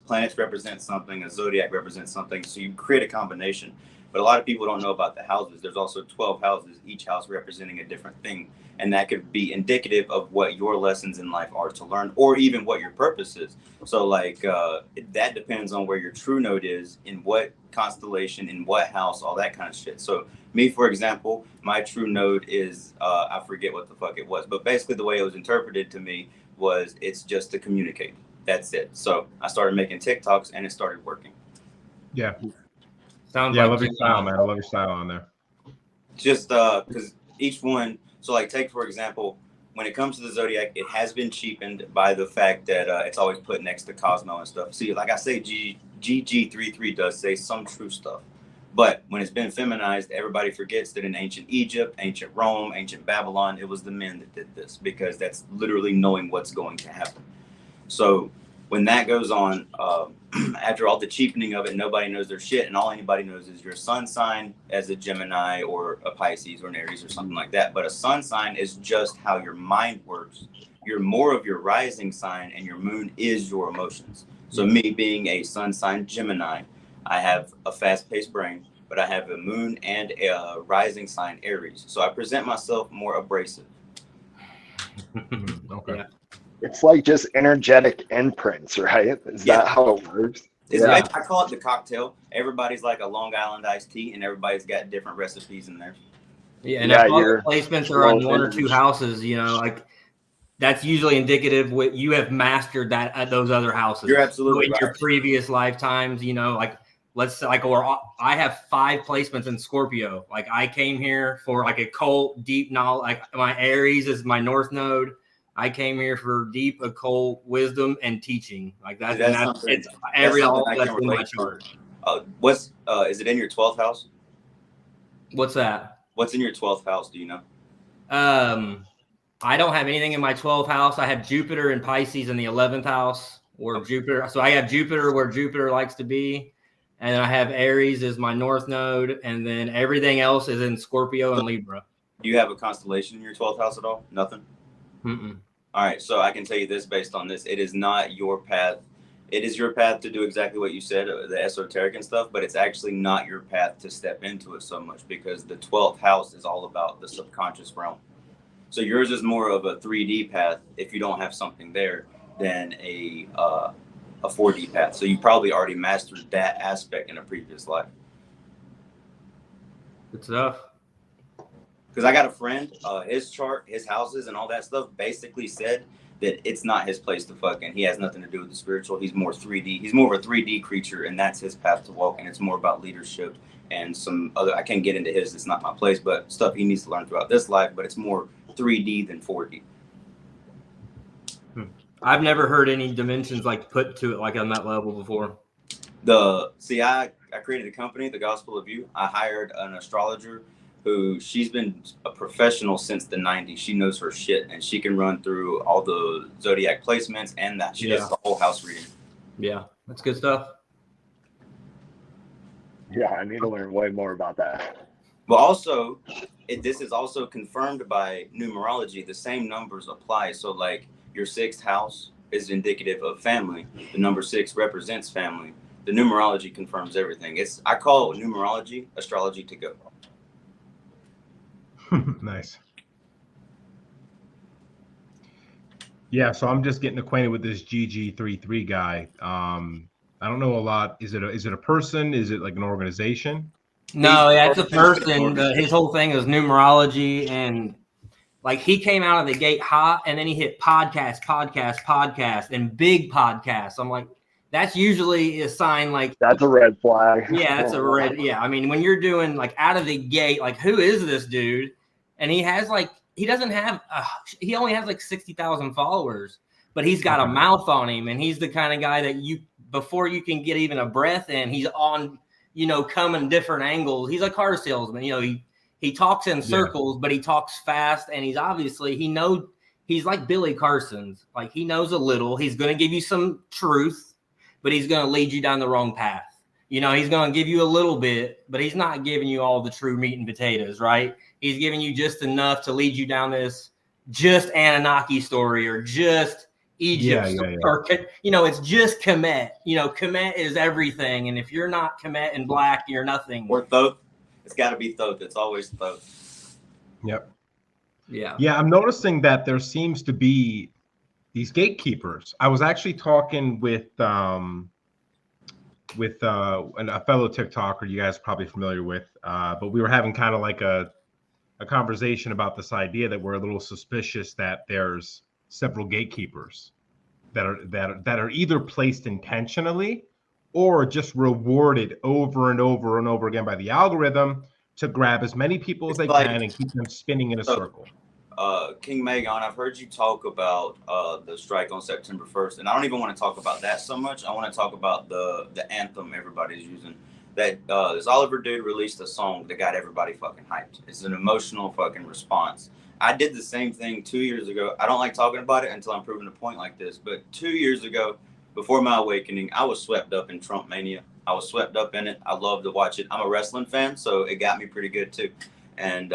planets represent something, a zodiac represents something. So you create a combination. But a lot of people don't know about the houses. There's also 12 houses, each house representing a different thing. And that could be indicative of what your lessons in life are to learn, or even what your purpose is. So like that depends on where your true node is, in what constellation, in what house, all that kind of shit. So me, for example, my true node is, I forget what the fuck it was, but basically the way it was interpreted to me was it's just to communicate. That's it. So I started making TikToks and it started working. Yeah. Sounds I like love your style, man. I love your style on there. Just because each one, so like take for example, when it comes to the zodiac, it has been cheapened by the fact that it's always put next to Cosmo and stuff. See, like I say, GG33 does say some true stuff, but when it's been feminized, everybody forgets that in ancient Egypt, ancient Rome, ancient Babylon, it was the men that did this, because that's literally knowing what's going to happen. So when that goes on, after all the cheapening of it, nobody knows their shit, and all anybody knows is your sun sign as a Gemini or a Pisces or an Aries or something like that. But a sun sign is just how your mind works. You're more of your rising sign, and your moon is your emotions. So me being a sun sign Gemini, I have a fast-paced brain, but I have a moon and a rising sign Aries. So I present myself more abrasive. Okay. Yeah. It's like just energetic imprints, right? Is that how it works? I call it the cocktail. Everybody's like a Long Island iced tea, and everybody's got different recipes in there. Yeah, and if all the placements are on one or two houses, you know, like that's usually indicative what you have mastered that at those other houses. You're absolutely in right. your previous lifetimes, you know, like let's say, like, or I have 5 placements in Scorpio. Like I came here for like occult deep knowledge. Like my Aries is my North Node. I came here for deep occult wisdom and teaching. Like that's it's every all that's in my chart. What's is it in your 12th house? What's that? What's in your 12th house? Do you know? I don't have anything in my 12th house. I have Jupiter and Pisces in the 11th house, or Jupiter. So I have Jupiter where Jupiter likes to be, and then I have Aries as my North Node, and then everything else is in Scorpio and Libra. Do you have a constellation in your 12th house at all? Nothing. All right, so I can tell you this based on this. It is not your path. It is your path to do exactly what you said, the esoteric and stuff, but it's actually not your path to step into it so much, because the 12th house is all about the subconscious realm. So yours is more of a 3D path if you don't have something there than a 4D path. So you probably already mastered that aspect in a previous life. Good stuff. Because I got a friend, his chart, his houses and all that stuff basically said that it's not his place to fuck, and he has nothing to do with the spiritual. He's more 3D. He's more of a 3D creature, and that's his path to walk. And it's more about leadership and some other, I can't get into his, it's not my place, but stuff he needs to learn throughout this life, but it's more 3D than 4D. I've never heard any dimensions like put to it like on that level before. I created a company, The Gospel of You. I hired an astrologer who, she's been a professional since the 90s. She knows her shit, and she can run through all the zodiac placements and that. She does the whole house reading. Yeah, that's good stuff. Yeah, I need to learn way more about that. But also, this is also confirmed by numerology. The same numbers apply. So like your 6th house is indicative of family. The number 6 represents family. The numerology confirms everything. I call numerology astrology to go. Nice. Yeah, so I'm just getting acquainted with this GG33 guy. I don't know a lot. Is it a person? Is it like an organization? No, that's a person. His whole thing is numerology, and like he came out of the gate hot, and then he hit podcast, and big podcasts. I'm like, that's usually a sign like that's a red flag. Yeah, that's a red. Yeah, I mean, when you're doing like out of the gate, like who is this dude? And he has like he only has like 60,000 followers, but he's got a mouth on him, and he's the kind of guy that before you can get even a breath in, he's on, coming different angles. He's a car salesman. He talks in circles, but he talks fast, and he's like Billy Carson's. Like he knows a little. He's going to give you some truth, but he's going to lead you down the wrong path. He's going to give you a little bit, but he's not giving you all the true meat and potatoes, right? He's giving you just enough to lead you down this just Anunnaki story or just Egypt, Yeah. or, it's just Kemet. Kemet is everything. And if you're not Kemet and black, you're nothing. Or Thoth. It's got to be Thoth. It's always Thoth. Yep. Yeah. Yeah, I'm noticing that there seems to be these gatekeepers. I was actually talking with a fellow TikToker you guys are probably familiar with, but we were having kind of like a conversation about this idea that we're a little suspicious that there's several gatekeepers that are either placed intentionally or just rewarded over and over and over again by the algorithm to grab as many people as they can and keep them spinning in a circle. King Megon, I've heard you talk about the strike on September 1st, and I don't even want to talk about that so much. I want to talk about the anthem everybody's using. That this Oliver dude released a song that got everybody fucking hyped. It's an emotional fucking response. I did the same thing 2 years ago. I don't like talking about it until I'm proving a point like this, but 2 years ago, before my awakening, I was swept up in Trump mania. I was swept up in it. I love to watch it. I'm a wrestling fan, so it got me pretty good too. And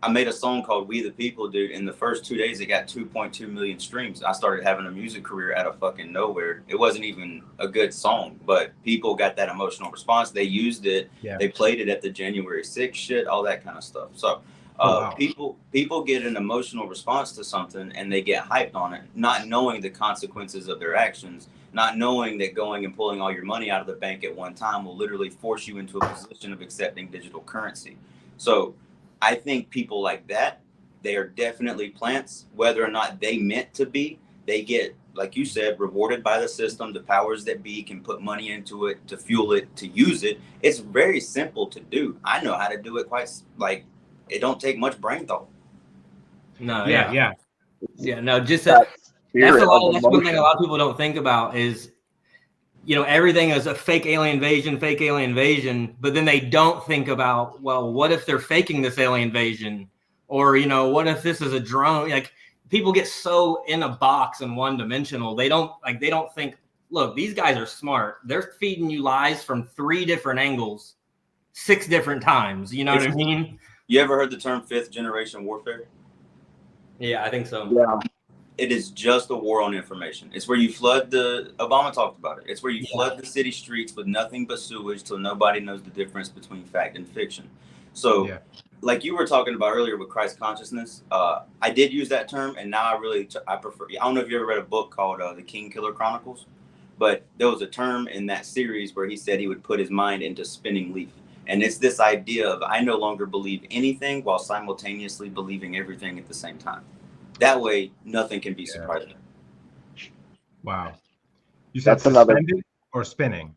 I made a song called We the People, dude. In the first 2 days, it got 2.2 million streams. I started having a music career out of fucking nowhere. It wasn't even a good song, but people got that emotional response. They used it. Yeah. They played it at the January 6th shit, all that kind of stuff. So people get an emotional response to something and they get hyped on it, not knowing the consequences of their actions, not knowing that going and pulling all your money out of the bank at one time will literally force you into a position of accepting digital currency. So I think people like that, they are definitely plants, whether or not they meant to be. They get, like you said, rewarded by the system. The powers that be can put money into it, to fuel it, to use it. It's very simple to do. I know how to do it it don't take much brain thought. No, yeah. No, just that's one thing a lot of people don't think about is, everything is a fake alien invasion, but then they don't think about, well, what if they're faking this alien invasion? Or, what if this is a drone? Like, people get so in a box and one-dimensional. They don't think, look, these guys are smart. They're feeding you lies from 3 different angles, 6 different times. You know what I mean? You ever heard the term 5th generation warfare? Yeah, I think so. Yeah. It is just a war on information. It's where you flood Obama talked about it. It's where you flood the city streets with nothing but sewage till nobody knows the difference between fact and fiction. So like you were talking about earlier with Christ consciousness, I did use that term, and now I prefer, I don't know if you ever read a book called The King Killer Chronicles, but there was a term in that series where he said he would put his mind into spinning leaf. And it's this idea of, I no longer believe anything while simultaneously believing everything at the same time. That way, nothing can be surprising. Wow. You said suspended or spinning?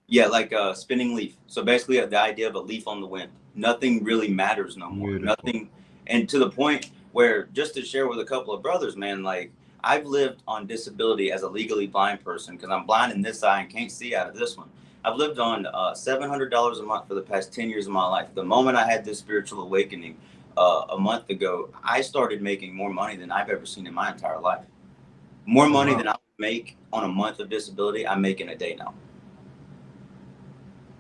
Yeah, like a spinning leaf. So basically the idea of a leaf on the wind. Nothing really matters no more. Beautiful. Nothing. And to the point where, just to share with a couple of brothers, man, like, I've lived on disability as a legally blind person because I'm blind in this eye and can't see out of this one. I've lived on $700 a month for the past 10 years of my life. The moment I had this spiritual awakening a month ago, I started making more money than I've ever seen in my entire life. More money than I would make on a month of disability, I make in a day now.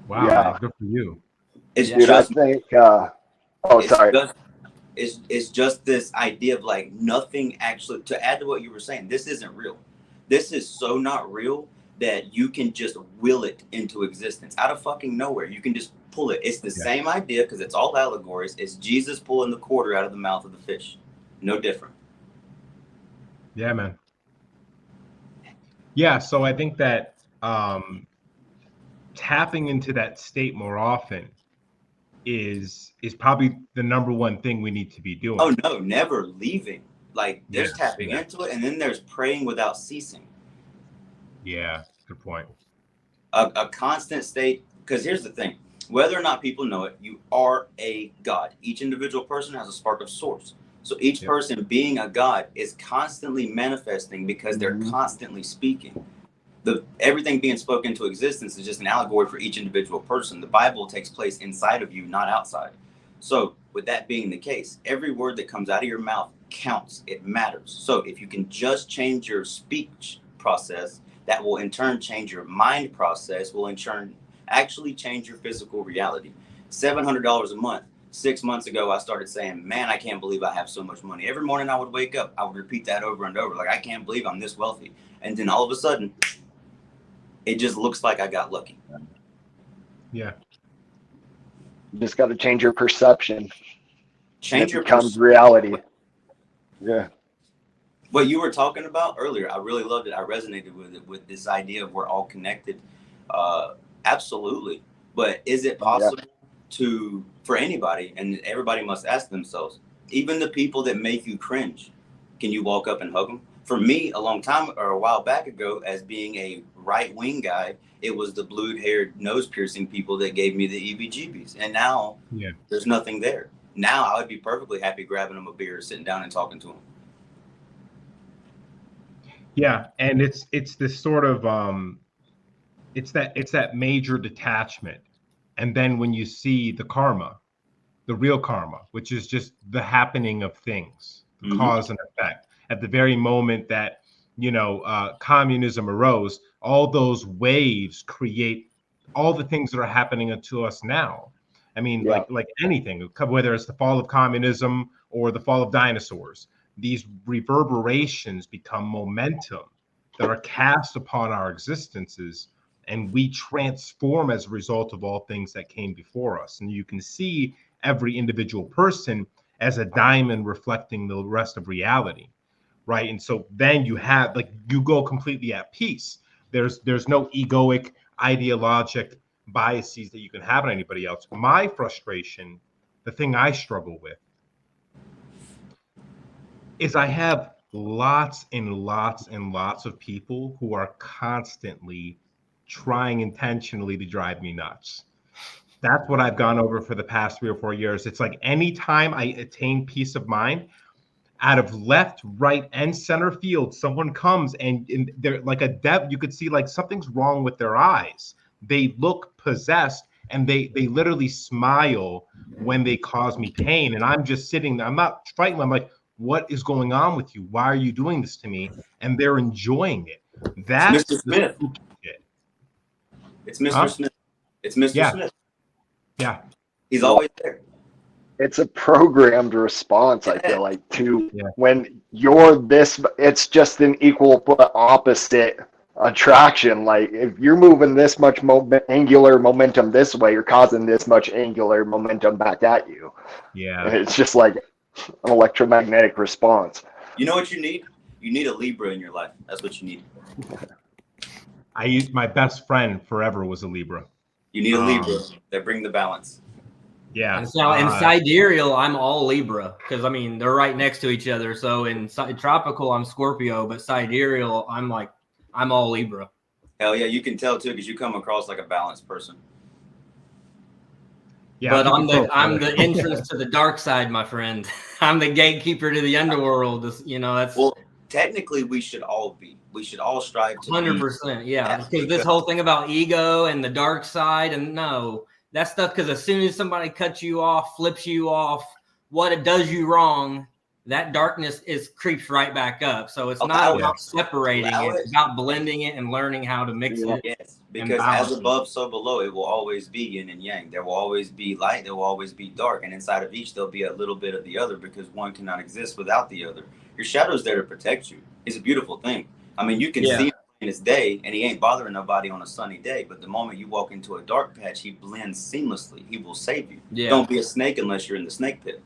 Wow, yeah. Good for you. It's it's just this idea of like nothing actually, to add to what you were saying, this isn't real. This is so not real that you can just will it into existence out of fucking nowhere. You can just pull it. It's the same idea because it's all allegories. It's Jesus pulling the quarter out of the mouth of the fish. No different. Yeah, man. Yeah, so I think that tapping into that state more often is probably the number one thing we need to be doing. Oh no, never leaving. Like there's tapping into it, and then there's praying without ceasing. Yeah, good point. A constant state, because here's the thing, whether or not people know it, you are a God. Each individual person has a spark of source. So each person being a God is constantly manifesting because they're constantly speaking. Everything being spoken into existence is just an allegory for each individual person. The Bible takes place inside of you, not outside. So with that being the case, every word that comes out of your mouth counts. It matters. So if you can just change your speech process, that will in turn change your mind process, will in turn actually change your physical reality. $700 a month. 6 months ago, I started saying, man, I can't believe I have so much money. Every morning I would wake up, I would repeat that over and over. Like, I can't believe I'm this wealthy. And then all of a sudden, it just looks like I got lucky. Yeah. You just got to change your perception. Change your becomes reality. Yeah. What you were talking about earlier, I really loved it. I resonated with it, with this idea of we're all connected. Absolutely. But is it possible for anybody, and everybody must ask themselves, even the people that make you cringe, can you walk up and hug them? For me, a while back ago, as being a right-wing guy, it was the blue-haired, nose-piercing people that gave me the EBGBs. And now there's nothing there. Now I would be perfectly happy grabbing them a beer, sitting down and talking to them. Yeah, and it's this sort of it's that major detachment. And then when you see the karma, the real karma, which is just the happening of things, the cause and effect. At the very moment that, communism arose, all those waves create all the things that are happening to us now. I mean, like anything, whether it's the fall of communism or the fall of dinosaurs, these reverberations become momentum that are cast upon our existences, and we transform as a result of all things that came before us. And you can see every individual person as a diamond reflecting the rest of reality, right? And so then you go completely at peace. There's no egoic, ideologic biases that you can have on anybody else. My frustration, the thing I struggle with, is I have lots and lots and lots of people who are constantly trying intentionally to drive me nuts. That's what I've gone over for the past 3 or 4 years. It's like anytime I attain peace of mind, out of left, right, and center field, someone comes and they're like a dev. You could see like something's wrong with their eyes. They look possessed, and they literally smile when they cause me pain. And I'm just sitting there. I'm not fighting. I'm like, what is going on with you? Why are you doing this to me? And they're enjoying it. That's Mr. Smith. It's Mr. Smith. It's Mr. Smith. Yeah. He's always there. It's a programmed response, I feel like, to when you're this, it's just an equal but opposite attraction. Like, if you're moving this much angular momentum this way, you're causing this much angular momentum back at you. Yeah. And it's just like an electromagnetic response. You know what you need? You need a Libra in your life. That's what you need. My best friend forever was a Libra. You need a Libra that bring the balance. Yeah. And so in sidereal, I'm all Libra because they're right next to each other. So in tropical, I'm Scorpio, but sidereal, I'm all Libra. Hell yeah, you can tell too because you come across like a balanced person. Yeah, but I'm the entrance to the dark side, my friend. I'm the gatekeeper to the underworld. That's well. Technically, we should all strive to 100%. Yeah, because this whole thing about ego and the dark side, and no, that stuff. Because as soon as somebody cuts you off, flips you off, what it does you wrong, that darkness creeps right back up. So it's not about separating it; it's about blending it and learning how to mix it. Yes, because as above, so below, it will always be yin and yang. There will always be light. There will always be dark, and inside of each, there'll be a little bit of the other because one cannot exist without the other. Your shadow's there to protect you. It's a beautiful thing. You can see him in his day, and he ain't bothering nobody on a sunny day. But the moment you walk into a dark patch, he blends seamlessly. He will save you. Yeah. Don't be a snake unless you're in the snake pit.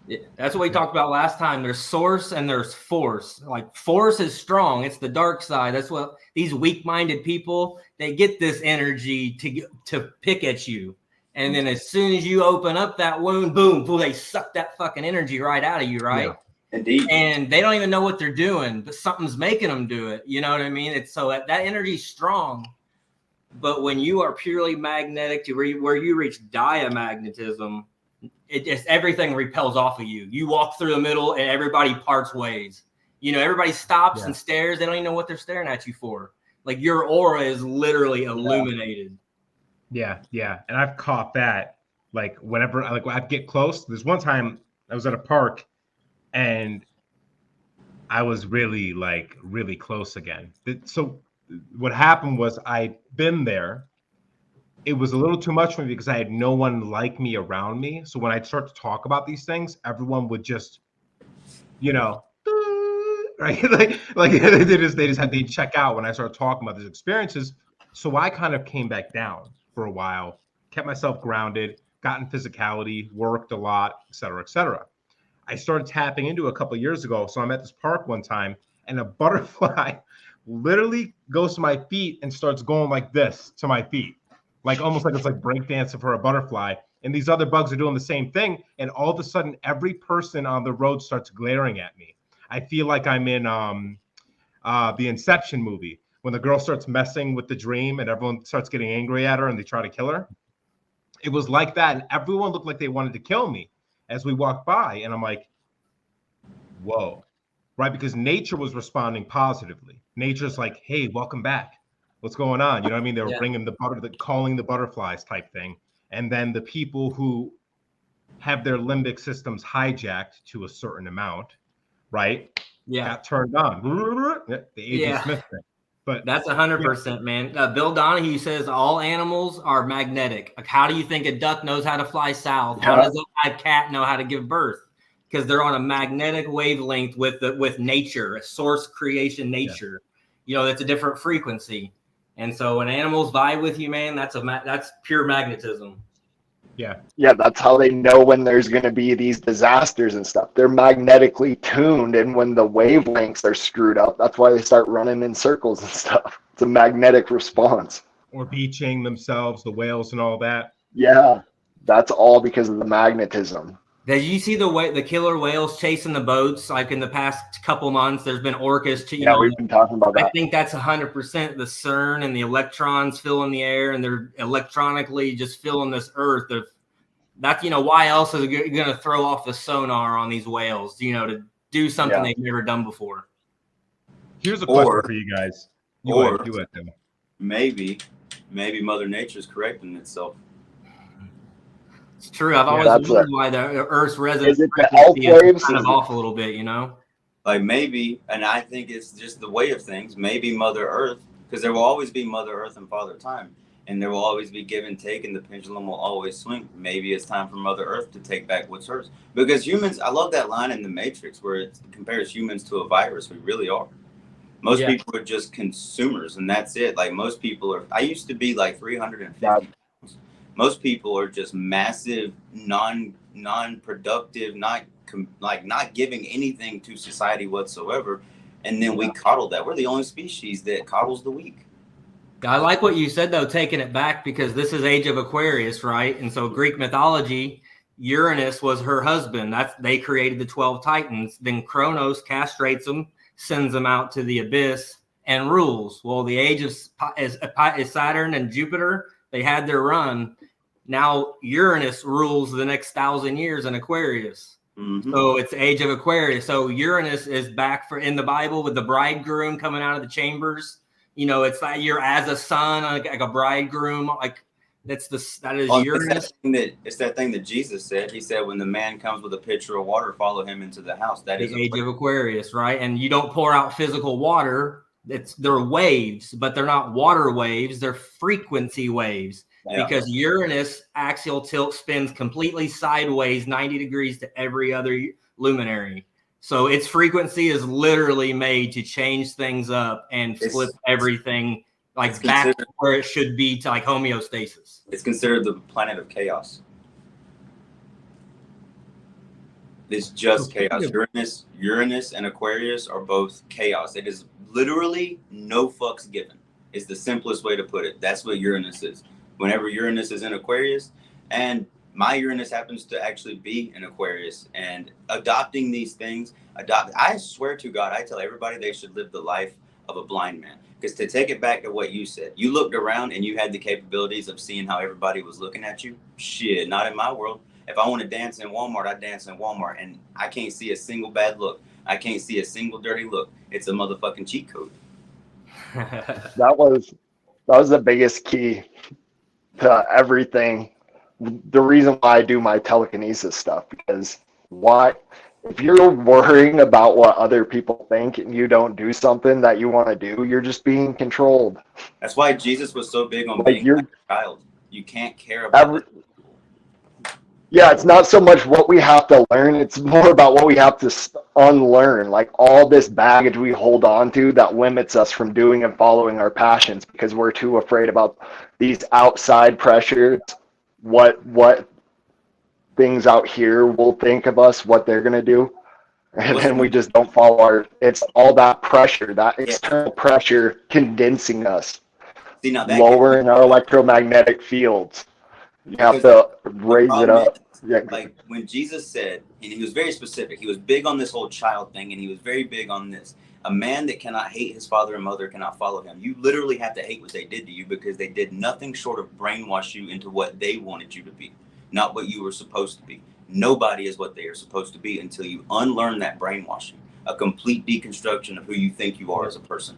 Yeah. That's what we talked about last time. There's source and there's force. Like, force is strong. It's the dark side. That's what these weak-minded people, they get this energy to pick at you. And then as soon as you open up that wound, boom, they suck that fucking energy right out of you, right? Yeah. Indeed. And they don't even know what they're doing, but something's making them do it. You know what I mean? It's so that energy's strong. But when you are purely magnetic to where you reach diamagnetism, it just everything repels off of you. You walk through the middle and everybody parts ways. Everybody stops and stares. They don't even know what they're staring at you for. Like, your aura is literally illuminated. Yeah. And I've caught that. Like, whenever I get close. There's one time I was at a park and I was really close again. So what happened was I'd been there it was a little too much for me because I had no one like me around me. So when I'd start to talk about these things, everyone would just, you know, right? like they'd check out when I started talking about these experiences. So I kind of came back down for a while, kept myself grounded, got in physicality, worked a lot, et cetera, et cetera. I started tapping into a couple of years ago. So I'm at this park one time and a butterfly literally goes to my feet and starts going like this to my feet, like almost like it's like breakdancing for a butterfly. And these other bugs are doing the same thing. And all of a sudden, every person on the road starts glaring at me. I feel like I'm in the Inception movie when the girl starts messing with the dream and everyone starts getting angry at her and they try to kill her. It was like that. And everyone looked like they wanted to kill me as we walked by. And I'm like, whoa, right? Because nature was responding positively. Nature's like, hey, welcome back. What's going on? You know what I mean? They were bringing calling the butterflies type thing. And then the people who have their limbic systems hijacked to a certain amount, right? Yeah. Got turned on. The Agent Smith thing. But that's 100%, man. Bill Donahue says all animals are magnetic. Like, how do you think a duck knows how to fly south? How does a cat know how to give birth? Because they're on a magnetic wavelength with nature, a source creation nature. You know, that's a different frequency. And so when animals vibe with you, man, that's pure magnetism. Yeah, that's how they know when there's going to be these disasters and stuff. They're magnetically tuned, and when the wavelengths are screwed up, that's why they start running in circles and stuff. It's a magnetic response. Or beaching themselves, the whales and all that. Yeah, that's all because of the magnetism. Did you see the killer whales chasing the boats? Like in the past couple months, there's been orcas. We've been talking about that. I think that's 100% the CERN and the electrons filling the air, and they're electronically just filling this earth. That's, why else is it going to throw off the sonar on these whales, to do something they've never done before? Here's a question for you guys. Maybe Mother Nature's correcting itself. It's true. I've always wondered why the Earth's resonance frequency is kind of off a little bit, Like maybe, and I think it's just the way of things, maybe Mother Earth, because there will always be Mother Earth and Father Time, and there will always be give and take, and the pendulum will always swing. Maybe it's time for Mother Earth to take back what's hers. Because humans, I love that line in The Matrix where it compares humans to a virus. We really are. Most people are just consumers, and that's it. Like most people are, I used to be like 350. Most people are just massive, non-productive, not giving anything to society whatsoever. And then we coddle that. We're the only species that coddles the weak. I like what you said, though, taking it back, because this is Age of Aquarius, right? And so Greek mythology, Uranus was her husband. They created the 12 Titans. Then Kronos castrates them, sends them out to the abyss, and rules. Well, the age is Saturn and Jupiter. They had their run. Now Uranus rules the next 1,000 years in Aquarius. Mm-hmm. So it's Age of Aquarius. So Uranus is back in the Bible with the bridegroom coming out of the chambers. It's like you're as a son, like a bridegroom. Like that is Uranus. It's that thing that Jesus said. He said, when the man comes with a pitcher of water, follow him into the house. That is Age of Aquarius, right? And you don't pour out physical water. They're waves, but they're not water waves. They're frequency waves. Yeah. Because Uranus axial tilt spins completely sideways 90 degrees to every other luminary. So its frequency is literally made to change things up and flip everything back to where it should be, to like homeostasis. It's considered the planet of chaos. It's just chaos. Uranus and Aquarius are both chaos. It is literally no fucks given. It's the simplest way to put it. That's what Uranus is. Whenever Uranus is in Aquarius, and my Uranus happens to actually be in Aquarius, and adopting these things, I swear to God, I tell everybody they should live the life of a blind man. Because to take it back to what you said, you looked around and you had the capabilities of seeing how everybody was looking at you. Shit, not in my world. If I want to dance in Walmart, I dance in Walmart, and I can't see a single bad look. I can't see a single dirty look. It's a motherfucking cheat code. That was the biggest key to everything. The reason why I do my telekinesis stuff, because if you're worrying about what other people think and you don't do something that you want to do, you're just being controlled. That's why Jesus was so big on being like a child. You can't care about it. Yeah, it's not so much what we have to learn. It's more about what we have to unlearn. Like all this baggage we hold on to that limits us from doing and following our passions because we're too afraid about these outside pressures, what things out here will think of us, what they're going to do. And then we just don't follow it's all that pressure, that external pressure condensing us, lowering our electromagnetic fields. You have to raise it up. Like when Jesus said, and he was very specific, he was big on this whole child thing, and he was very big on this. A man that cannot hate his father and mother cannot follow him. You literally have to hate what they did to you because they did nothing short of brainwash you into what they wanted you to be, not what you were supposed to be. Nobody is what they are supposed to be until you unlearn that brainwashing, a complete deconstruction of who you think you are as a person.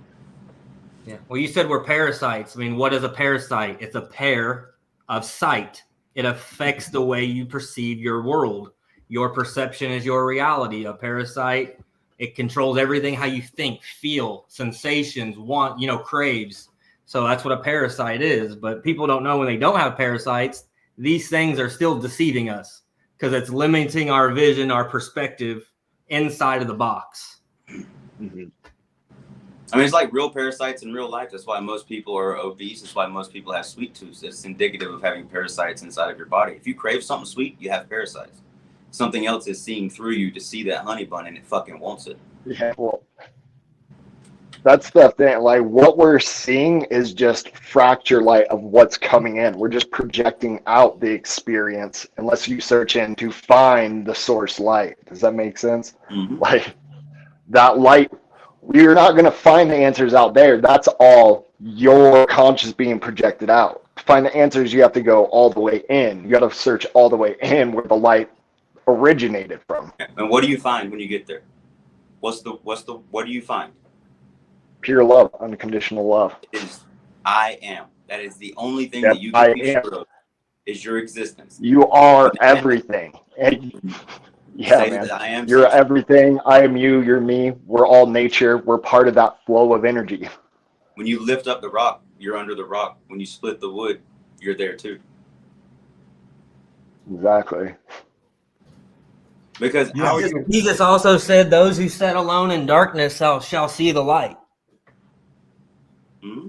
Yeah. Well, you said we're parasites. I mean, what is a parasite? It's a pair of sight. It affects the way you perceive your world. Your perception is your reality. A parasite, it controls everything, how you think, feel, sensations, want, craves. So that's what a parasite is. But people don't know when they don't have parasites, these things are still deceiving us because it's limiting our vision, our perspective inside of the box. Mm-hmm. I mean, it's like real parasites in real life. That's why most people are obese. That's why most people have sweet tooths. It's indicative of having parasites inside of your body. If you crave something sweet, you have parasites. Something else is seeing through you to see that honey bun, and it fucking wants it. Yeah, well, that's the thing. Like, what we're seeing is just fracture light of what's coming in. We're just projecting out the experience unless you search in to find the source light. Does that make sense? Mm-hmm. Like, that light, we're not going to find the answers out there. That's all your conscious being projected out. To find the answers, you have to go all the way in. You got to search all the way in where the light originated from. And what do you find when you get there? What do you find? Pure love, unconditional love. It is I am. That is the only thing that you can be sure of is your existence. You are everything. And yeah, man. I am. You're everything. I am you. You're me. We're all nature. We're part of that flow of energy. When you lift up the rock, you're under the rock. When you split the wood, you're there too. Exactly. Because Jesus also said, "Those who sit alone in darkness shall see the light." Mm-hmm.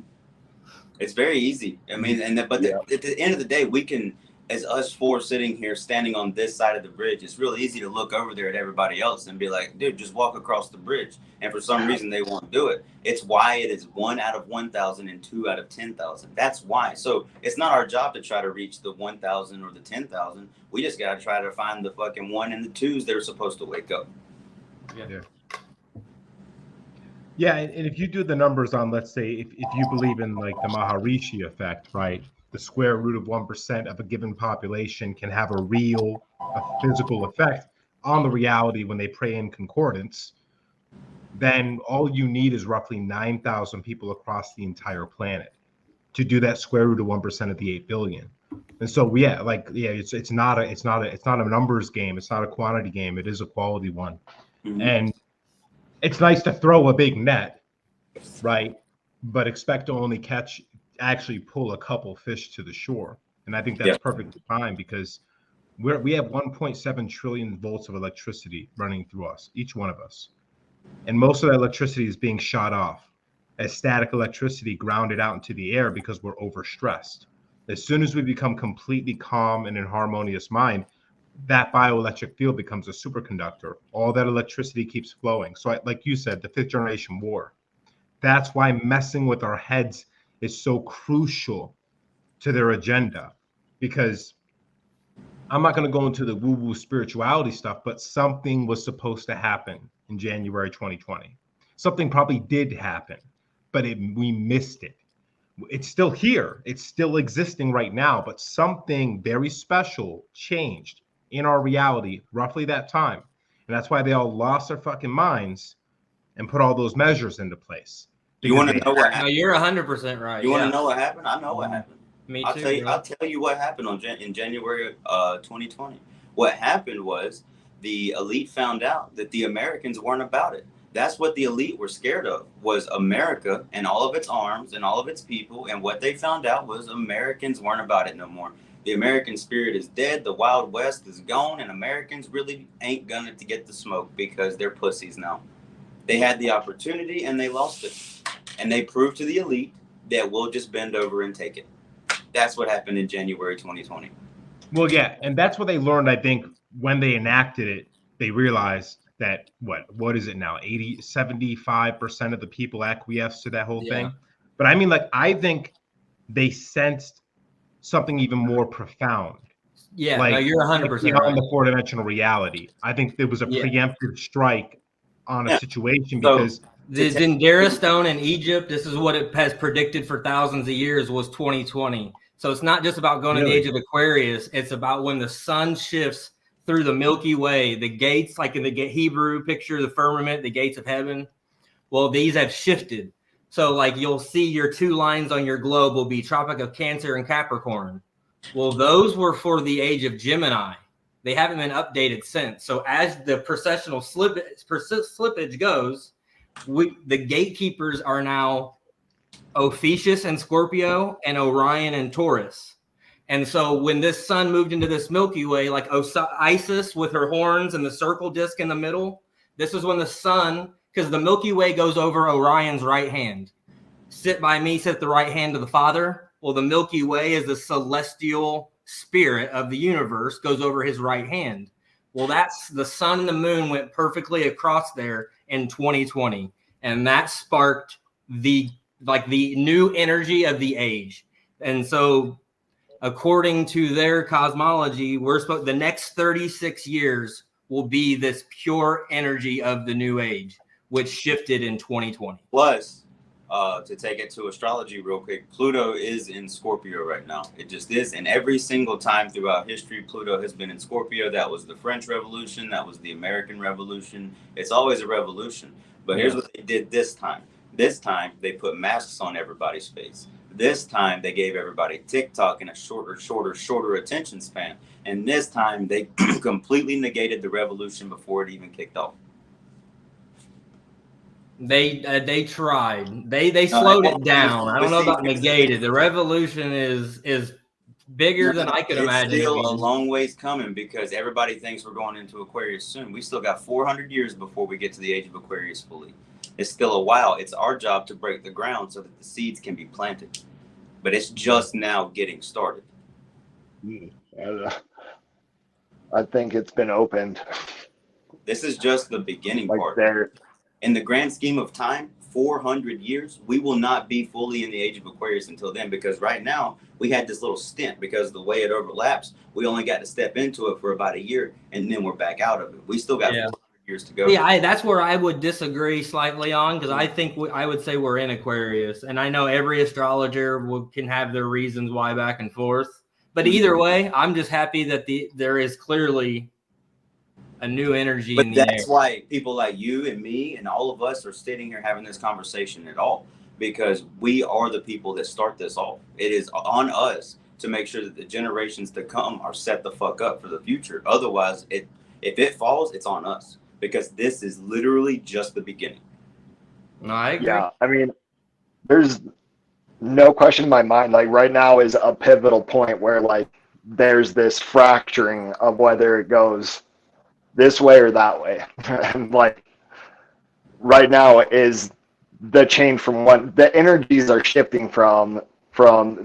It's very easy. I mean, at the end of the day, we can, as us four sitting here standing on this side of the bridge, it's real easy to look over there at everybody else and be like, dude, just walk across the bridge. And for some reason, they won't do it. It's why it is 1 out of 1,000 and 2 out of 10,000. That's why. So it's not our job to try to reach the 1,000 or the 10,000. We just got to try to find the fucking 1 and the 2s that are supposed to wake up. Yeah, and if you do the numbers on, let's say, if you believe in like the Maharishi effect, right? The square root of 1% of a given population can have a physical effect on the reality when they pray in concordance, then all you need is roughly 9,000 people across the entire planet to do that square root of 1% of the 8 billion. And so, it's not a numbers game. It's not a quantity game. It is a quality one. Mm-hmm. And it's nice to throw a big net, right? But expect to only actually pull a couple fish to the shore. And I think that's perfectly fine because we have 1.7 trillion volts of electricity running through us, each one of us. And most of that electricity is being shot off as static electricity grounded out into the air because we're overstressed. As soon as we become completely calm and in harmonious mind, that bioelectric field becomes a superconductor. All that electricity keeps flowing. So like you said, the 5th generation war. That's why messing with our heads is so crucial to their agenda, because I'm not going to go into the woo-woo spirituality stuff, but something was supposed to happen in January 2020. Something probably did happen, but we missed it. It's still here. It's still existing right now, but something very special changed in our reality roughly that time. And that's why they all lost their fucking minds and put all those measures into place. You want to know what happened? No, you're 100% right. You want to know what happened? I know what happened. Me too. I'll tell you what happened in January 2020. What happened was the elite found out that the Americans weren't about it. That's what the elite were scared of, was America and all of its arms and all of its people. And what they found out was Americans weren't about it no more. The American spirit is dead. The Wild West is gone, and Americans really ain't gonna to get the smoke because they're pussies now. They had the opportunity and they lost it. And they proved to the elite that we'll just bend over and take it. That's what happened in January 2020. Well, yeah, and that's what they learned, I think, when they enacted it. They realized that what is it now? 75% of the people acquiesce to that whole thing. But I mean, like, I think they sensed something even more profound. Yeah, like, no, you're 100% beyond right. the four-dimensional reality. I think there was a preemptive strike on a situation So, because the Dendera stone in Egypt, this is what it has predicted for thousands of years, was 2020. So it's not just about going to the age of Aquarius. It's about when the sun shifts through the Milky Way, the gates, like in the Hebrew picture, the firmament, the gates of heaven. Well, these have shifted. So like you'll see your two lines on your globe will be Tropic of Cancer and Capricorn. Well, those were for the age of Gemini. They haven't been updated since. So as the processional slippage goes, the gatekeepers are now Ophiuchus and Scorpio and Orion and Taurus. And so when this sun moved into this Milky Way, like Isis with her horns and the circle disc in the middle, this is when the sun, because the Milky Way goes over Orion's right hand. Sit by me, sit at the right hand of the Father. Well, the Milky Way is the celestial spirit of the universe, goes over his right hand. Well, that's the sun and the moon went perfectly across there in 2020. And that sparked the new energy of the age. And so according to their cosmology, the next 36 years will be this pure energy of the new age, which shifted in 2020. Plus, to take it to astrology real quick, Pluto is in Scorpio right now. It just is. And every single time throughout history, Pluto has been in Scorpio. That was the French Revolution. That was the American Revolution. It's always a revolution. But here's what they did this time. This time, they put masks on everybody's face. This time, they gave everybody TikTok and a shorter attention span. And this time, they completely negated the revolution before it even kicked off. They tried. They slowed it down. I don't know about negated. The revolution is bigger than I could imagine. It's still a long ways coming because everybody thinks we're going into Aquarius soon. We still got 400 years before we get to the age of Aquarius fully. It's still a while. It's our job to break the ground so that the seeds can be planted. But it's just now getting started. I think it's been opened. This is just the beginning part. There. In the grand scheme of time, 400 years, we will not be fully in the age of Aquarius until then, because right now we had this little stint because the way it overlaps, we only got to step into it for about a year and then we're back out of it. We still got 400 years to go. Yeah, that's where I would disagree slightly on, because I think I would say we're in Aquarius. And I know every astrologer can have their reasons why back and forth. But either way, I'm just happy that there is clearly a new energy in the air. But that's why people like you and me and all of us are sitting here having this conversation at all, because we are the people that start this off. It is on us to make sure that the generations to come are set the fuck up for the future. Otherwise, if it falls, it's on us, because this is literally just the beginning. No, I agree. Yeah, I mean, there's no question in my mind. Like right now is a pivotal point where like there's this fracturing of whether it goes this way or that way. And like right now is the change from the energies are shifting from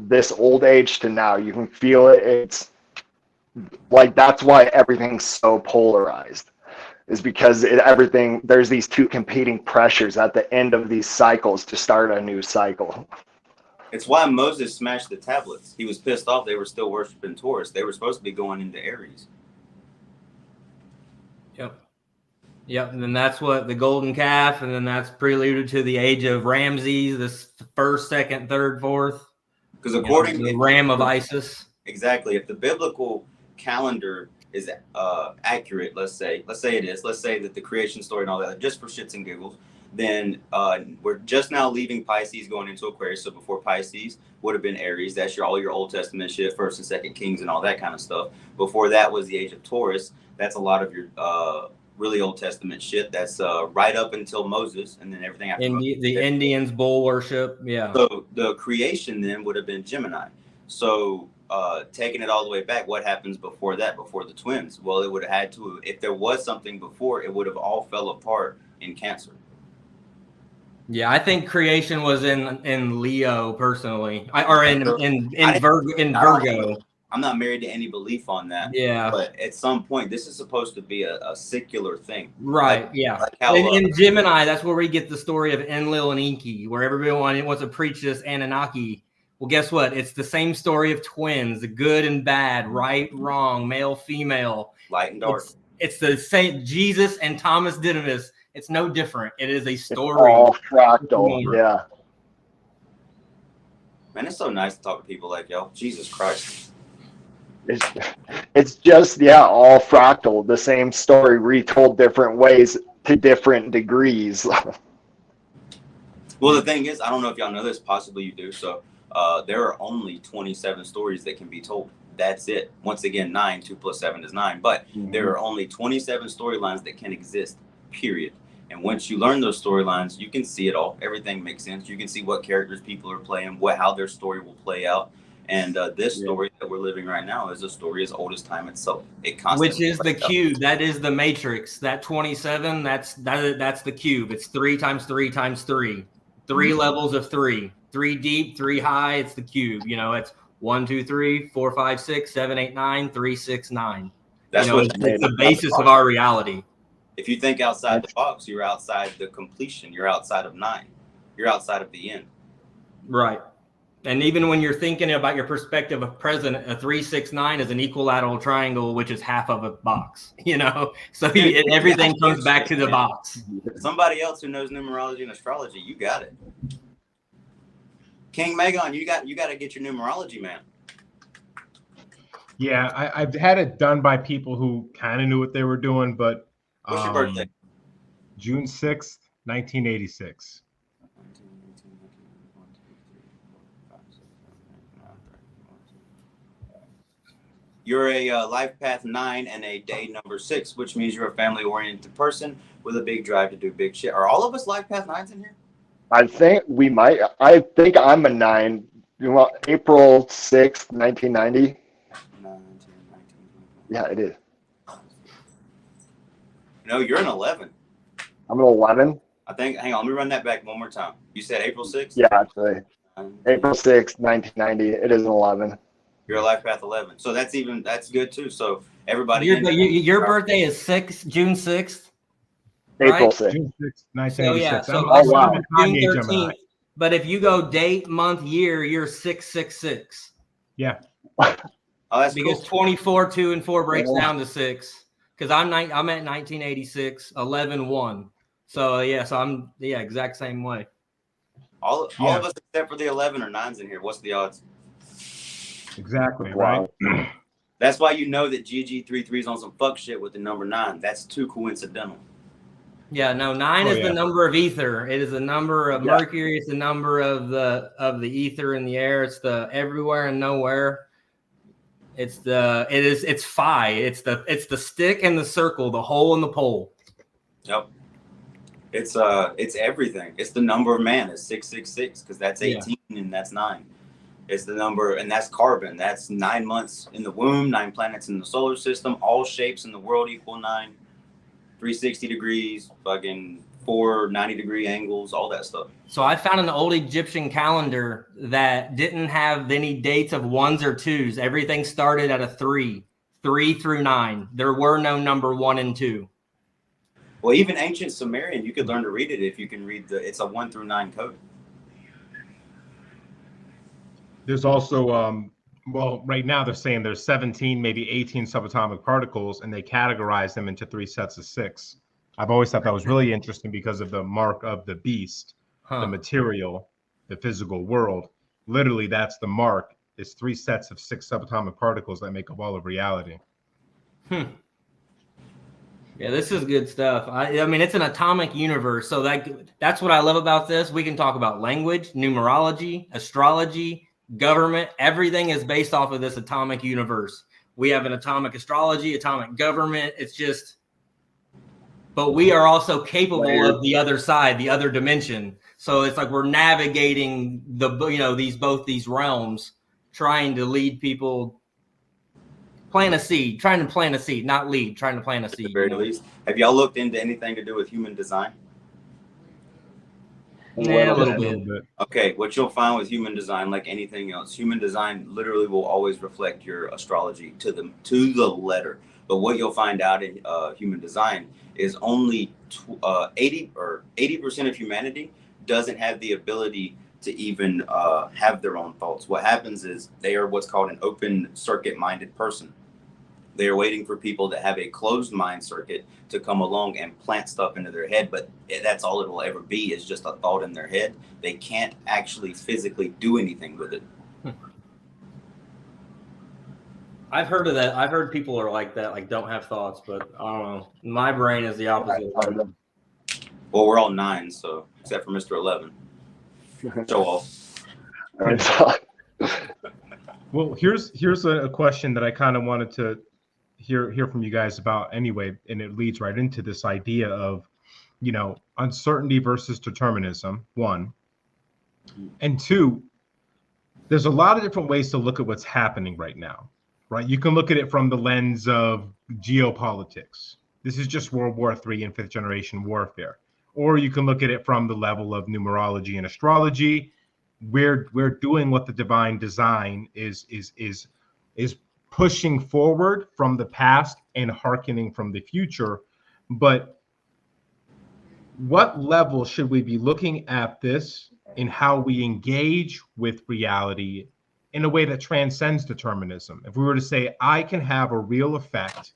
this old age to now. You can feel it. It's like, that's why everything's so polarized, is because there's these two competing pressures at the end of these cycles to start a new cycle. It's why Moses smashed the tablets. He was pissed off they were still worshiping Taurus. They were supposed to be going into Aries. Yep, and then that's what the golden calf, and then that's preluded to the age of Ramses, this first, second, third, fourth. Because according to the ram of Isis. Exactly. If the biblical calendar is accurate, let's say it is. Let's say that the creation story and all that, just for shits and giggles, then we're just now leaving Pisces, going into Aquarius. So before Pisces would have been Aries. That's all your Old Testament shit, First and Second Kings and all that kind of stuff. Before that was the age of Taurus. That's a lot of your really Old Testament shit. That's right up until Moses, and then everything after Moses. The Indians bull worship. Yeah. So the creation then would have been Gemini. So taking it all the way back, what happens before that, before the twins? Well, it would have had to, if there was something before, it would have all fell apart in Cancer. Yeah, I think creation was in Leo personally, or in Virgo. I'm not married to any belief on that. Yeah, but at some point, this is supposed to be a secular thing, right? Like, yeah, like how, in Gemini, that's where we get the story of Enlil and Enki, where everyone wants to preach this Anunnaki. Well, guess what? It's the same story of twins, the good and bad, right, wrong, male, female, light and dark. It's the same. Jesus and Thomas Didymus. It's no different. It is a story. It's all fractal. Yeah. Man, it's so nice to talk to people like y'all. Jesus Christ. It's just, all fractal. The same story retold different ways to different degrees. Well, the thing is, I don't know if y'all know this. Possibly you do. So there are only 27 stories that can be told. That's it. Once again, 9. 2 + 7 is 9. But there are only 27 storylines that can exist, period. And once you learn those storylines, you can see it all. Everything makes sense. You can see what characters people are playing, how their story will play out. And this story that we're living right now is a story as old as time itself. It constantly which is the cube. That is the matrix. That 27, that's the cube. It's 3 × 3 × 3. 3 levels of 3. 3 deep, 3 high. It's the cube. It's 1, 2, 3, 4, 5, 6, 7, 8, 9, 3, 6, 9. That's it's the basis of our reality. If you think outside the box, you're outside the completion. You're outside of 9. You're outside of the end. Right. And even when you're thinking about your perspective of present, a 3, 6, 9 is an equilateral triangle, which is half of a box. So everything comes back to the box. Somebody else who knows numerology and astrology, you got it. King Megon, you got to get your numerology, man. Yeah, I've had it done by people who kind of knew what they were doing, but what's your birthday? June 6th, 1986. You're a life path 9 and a day number 6, which means you're a family-oriented person with a big drive to do big shit. Are all of us life path 9s in here? I think we might. I think I'm a 9. You want April 6th, 1990? 9, 10, 19, 20. Yeah, it is. No, you're an 11. I'm an 11. I think. Hang on, let me run that back one more time. You said April 6th? Yeah, actually. April 6th, 1990. It is an 11. You're a life path 11. So that's good too. So everybody. Your birthday is June 6th. April 6th. June 6th, 1986. June 13th. But if you go date, month, year, you're 666. Yeah. Oh, that's because cool. 24, 2, and 4 breaks down to 6. Because I'm at 1986, 11, 1. So I'm exact same way. All of us except for the 11 or 9s in here. What's the odds? Exactly. Wow. Right. That's why you know that GG33 is on some fuck shit with the number 9. That's too coincidental. Yeah, no, 9 is the number of ether. It is the number of Mercury. It's the number of the ether in the air. It's the everywhere and nowhere. It's phi. It's the stick and the circle, the hole and the pole. Yep. It's everything. It's the number of man. It's 666 because that's 18 and that's 9. It's the number, and that's carbon. That's 9 months in the womb, 9 planets in the solar system, all shapes in the world equal 9, 360 degrees, fucking 4 90-degree angles, all that stuff. So I found an old Egyptian calendar that didn't have any dates of 1s or 2s. Everything started at a 3 through 9. There were no number 1 and 2. Well, even ancient Sumerian, you could learn to read it if you can read it's a 1 through 9 code. There's also, right now they're saying there's 17, maybe 18 subatomic particles, and they categorize them into 3 sets of 6. I've always thought that was really interesting because of the mark of the beast, the material, the physical world. Literally, that's the mark. It's 3 sets of 6 subatomic particles that make up all of reality. Yeah, this is good stuff. I mean, it's an atomic universe. So that's what I love about this. We can talk about language, numerology, astrology, government. Everything is based off of this atomic universe. We have an atomic astrology, atomic government. It's just but we are also capable of the other side, the other dimension. So it's like we're navigating these realms, trying to lead people, trying to plant a seed, not lead, trying to plant a seed. At the very least. Have y'all looked into anything to do with human design? Yeah, a little bit. Okay, what you'll find with human design, like anything else, human design literally will always reflect your astrology to the letter. But what you'll find out in human design is only 80% of humanity doesn't have the ability to even have their own thoughts. What happens is they are what's called an open circuit minded person. They are waiting for people to have a closed mind circuit to come along and plant stuff into their head, but that's all it will ever be, is just a thought in their head. They can't actually physically do anything with it. I've heard of that. I've heard people are like that, like don't have thoughts, but I don't know. My brain is the opposite. Well, we're all 9, so except for Mr. 11. Show off. Well, here's a question that I kind of wanted to hear from you guys about anyway, and it leads right into this idea of, uncertainty versus determinism, 1, and 2, there's a lot of different ways to look at what's happening right now, right? You can look at it from the lens of geopolitics. This is just World War III and 5th generation warfare. Or you can look at it from the level of numerology and astrology. We're doing what the divine design is pushing forward from the past and hearkening from the future. But what level should we be looking at this in how we engage with reality in a way that transcends determinism? If we were to say, I can have a real effect,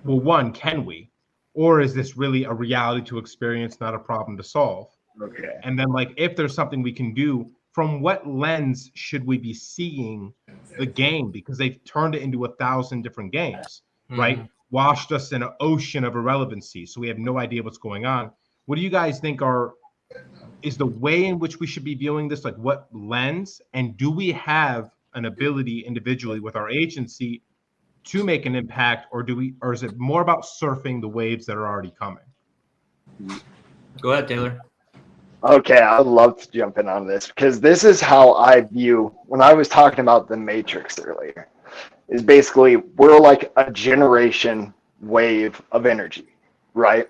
well, 1, can we? Or is this really a reality to experience, not a problem to solve? Okay. And then, if there's something we can do, from what lens should we be seeing the game? Because they've turned it into 1,000 different games, right? Washed us in an ocean of irrelevancy, so we have no idea what's going on. What do you guys think is the way in which we should be viewing this? Like, what lens? And do we have an ability individually with our agency to make an impact, or is it more about surfing the waves that are already coming? Go ahead, Taylor. Okay, I'd love to jump in on this, because this is how I view, when I was talking about the Matrix earlier, is basically we're like a generation wave of energy, right?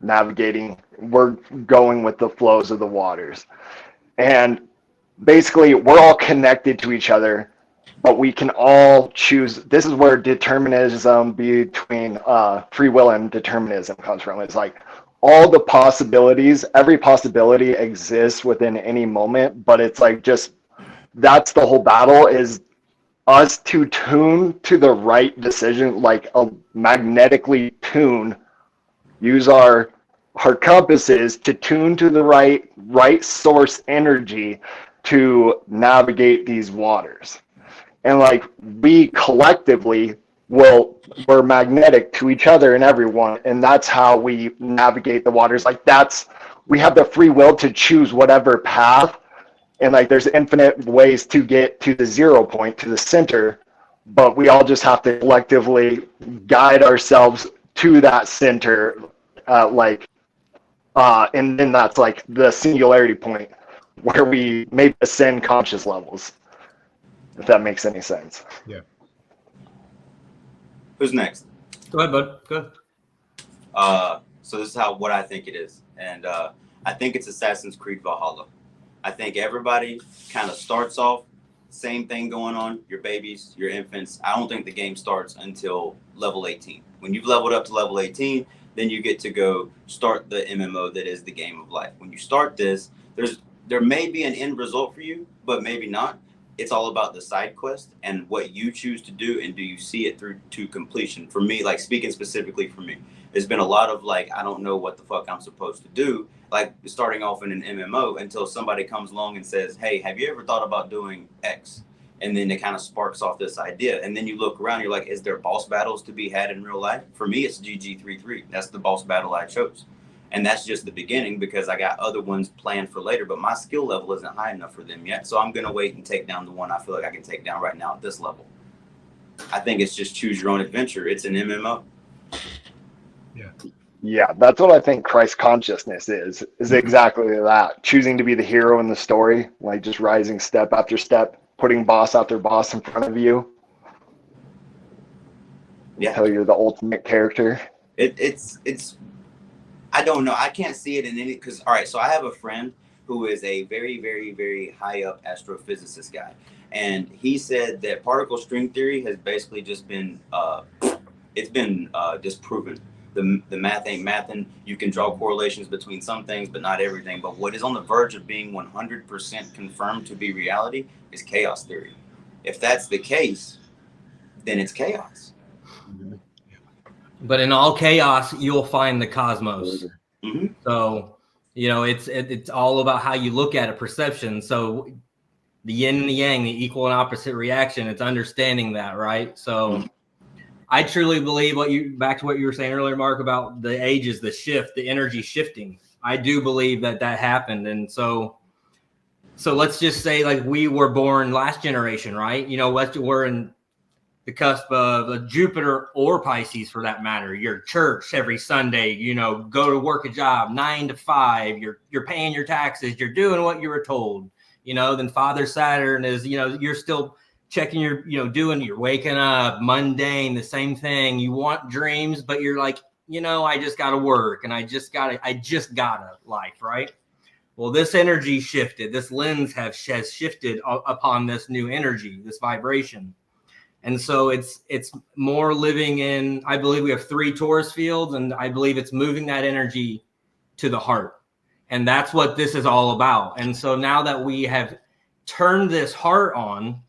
Navigating, we're going with the flows of the waters. And basically we're all connected to each other, but we can all choose. This is where determinism between free will and determinism comes from. It's like all the possibilities, every possibility exists within any moment, but it's like just, that's the whole battle, is us to tune to the right decision, like magnetically tune, use our compasses to tune to the right source energy to navigate these waters. And like we collectively we're magnetic to each other and everyone, and that's how we navigate the waters. Like we have the free will to choose whatever path, and like there's infinite ways to get to the 0 point, to the center, but we all just have to collectively guide ourselves to that center, and then that's like the singularity point where we maybe ascend conscious levels, if that makes any sense. Yeah. Who's next? Go ahead, bud. Go ahead. So this is what I think it is. And I think it's Assassin's Creed Valhalla. I think everybody kind of starts off, same thing going on, your babies, your infants. I don't think the game starts until level 18. When you've leveled up to level 18, then you get to go start the MMO that is the game of life. When you start this, there may be an end result for you, but maybe not. It's all about the side quest and what you choose to do, and do you see it through to completion. For me, like speaking specifically for me, there's been a lot of I don't know what the fuck I'm supposed to do, like starting off in an MMO until somebody comes along and says, hey, have you ever thought about doing X? And then it kind of sparks off this idea. And then you look around, you're like, is there boss battles to be had in real life? For me, it's GG33. That's the boss battle I chose. And that's just the beginning, because I got other ones planned for later, but my skill level isn't high enough for them yet. So I'm going to wait and take down the one I feel like I can take down right now at this level. I think it's just choose your own adventure. It's an MMO. Yeah, that's what I think Christ consciousness is exactly that. Choosing to be the hero in the story, like just rising step after step, putting boss after boss in front of you. Yeah. Until you're the ultimate character. It's I don't know. I can't see it in any, because all right, so I have a friend who is a very, very, very high up astrophysicist guy. And he said that particle string theory has basically just been disproven. The math ain't mathin'. You can draw correlations between some things, but not everything. But what is on the verge of being 100% confirmed to be reality is chaos theory. If that's the case, then it's chaos. But in all chaos, you'll find the cosmos. Mm-hmm. So, it's all about how you look at it, perception. So the yin and the yang, the equal and opposite reaction, it's understanding that, right? So I truly believe back to what you were saying earlier, Mark, about the ages, the shift, the energy shifting. I do believe that happened. And so let's just say, like, we were born last generation, right? We're in the cusp of Jupiter or Pisces, for that matter. Your church every Sunday, go to work a job 9 to 5. You're paying your taxes. You're doing what you were told. Then Father Saturn is, you're still checking your, you're waking up, mundane, the same thing. You want dreams, but you're like, I just got to work, and I just got a life, right? Well, this energy shifted. This lens has shifted upon this new energy, this vibration. And so it's more living in, I believe we have 3 Taurus fields, and I believe it's moving that energy to the heart. And that's what this is all about. And so now that we have turned this heart on,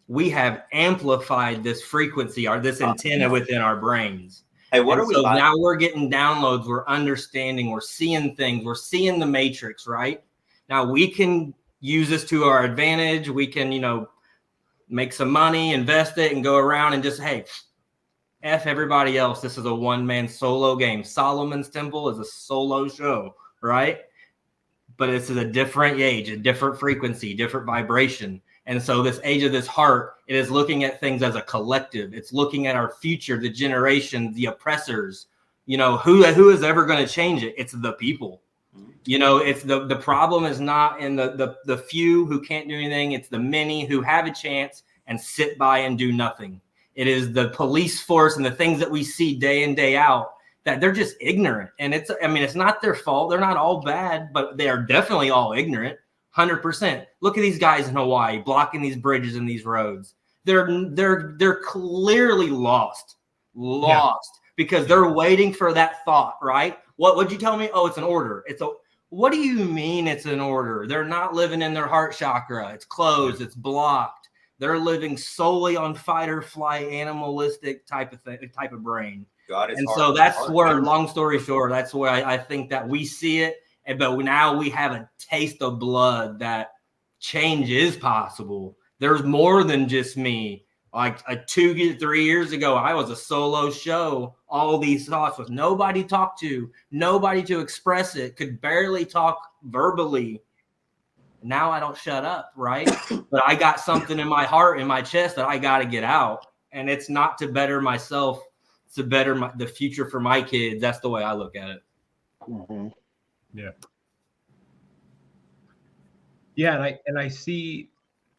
we have amplified this frequency, or this antenna within our brains. Hey, what are we like? Now we're getting downloads, we're understanding, we're seeing things, we're seeing the matrix, right? Now we can use this to our advantage. We can, make some money, invest it, and go around and just, hey, F everybody else. This is a one-man solo game. Solomon's Temple is a solo show, right? But this is a different age, a different frequency, different vibration. And so this age of this heart, it is looking at things as a collective. It's looking at our future, the generation, the oppressors. Who is ever going to change it? It's the people. It's the problem is not in the few who can't do anything. It's the many who have a chance and sit by and do nothing. It is the police force and the things that we see day in, day out, that they're just ignorant. And it's not their fault. They're not all bad, but they are definitely all ignorant. 100%. Look at these guys in Hawaii blocking these bridges and these roads. They're clearly lost because they're waiting for that thought, right? What'd you tell me? Oh, it's an order. What do you mean it's an order? They're not living in their heart chakra. It's closed. It's blocked. They're living solely on fight or flight, animalistic type of brain. And so that's where, long story short, that's where I think that we see it. But now we have a taste of blood that change is possible. There's more than just me. Like 2-3 years ago, I was a solo show. All these thoughts with nobody to talk to, nobody to express it, could barely talk verbally. Now I don't shut up, right? But I got something in my heart, in my chest, that I got to get out. And it's not to better myself. It's to better the future for my kids. That's the way I look at it. Mm-hmm. Yeah, and I see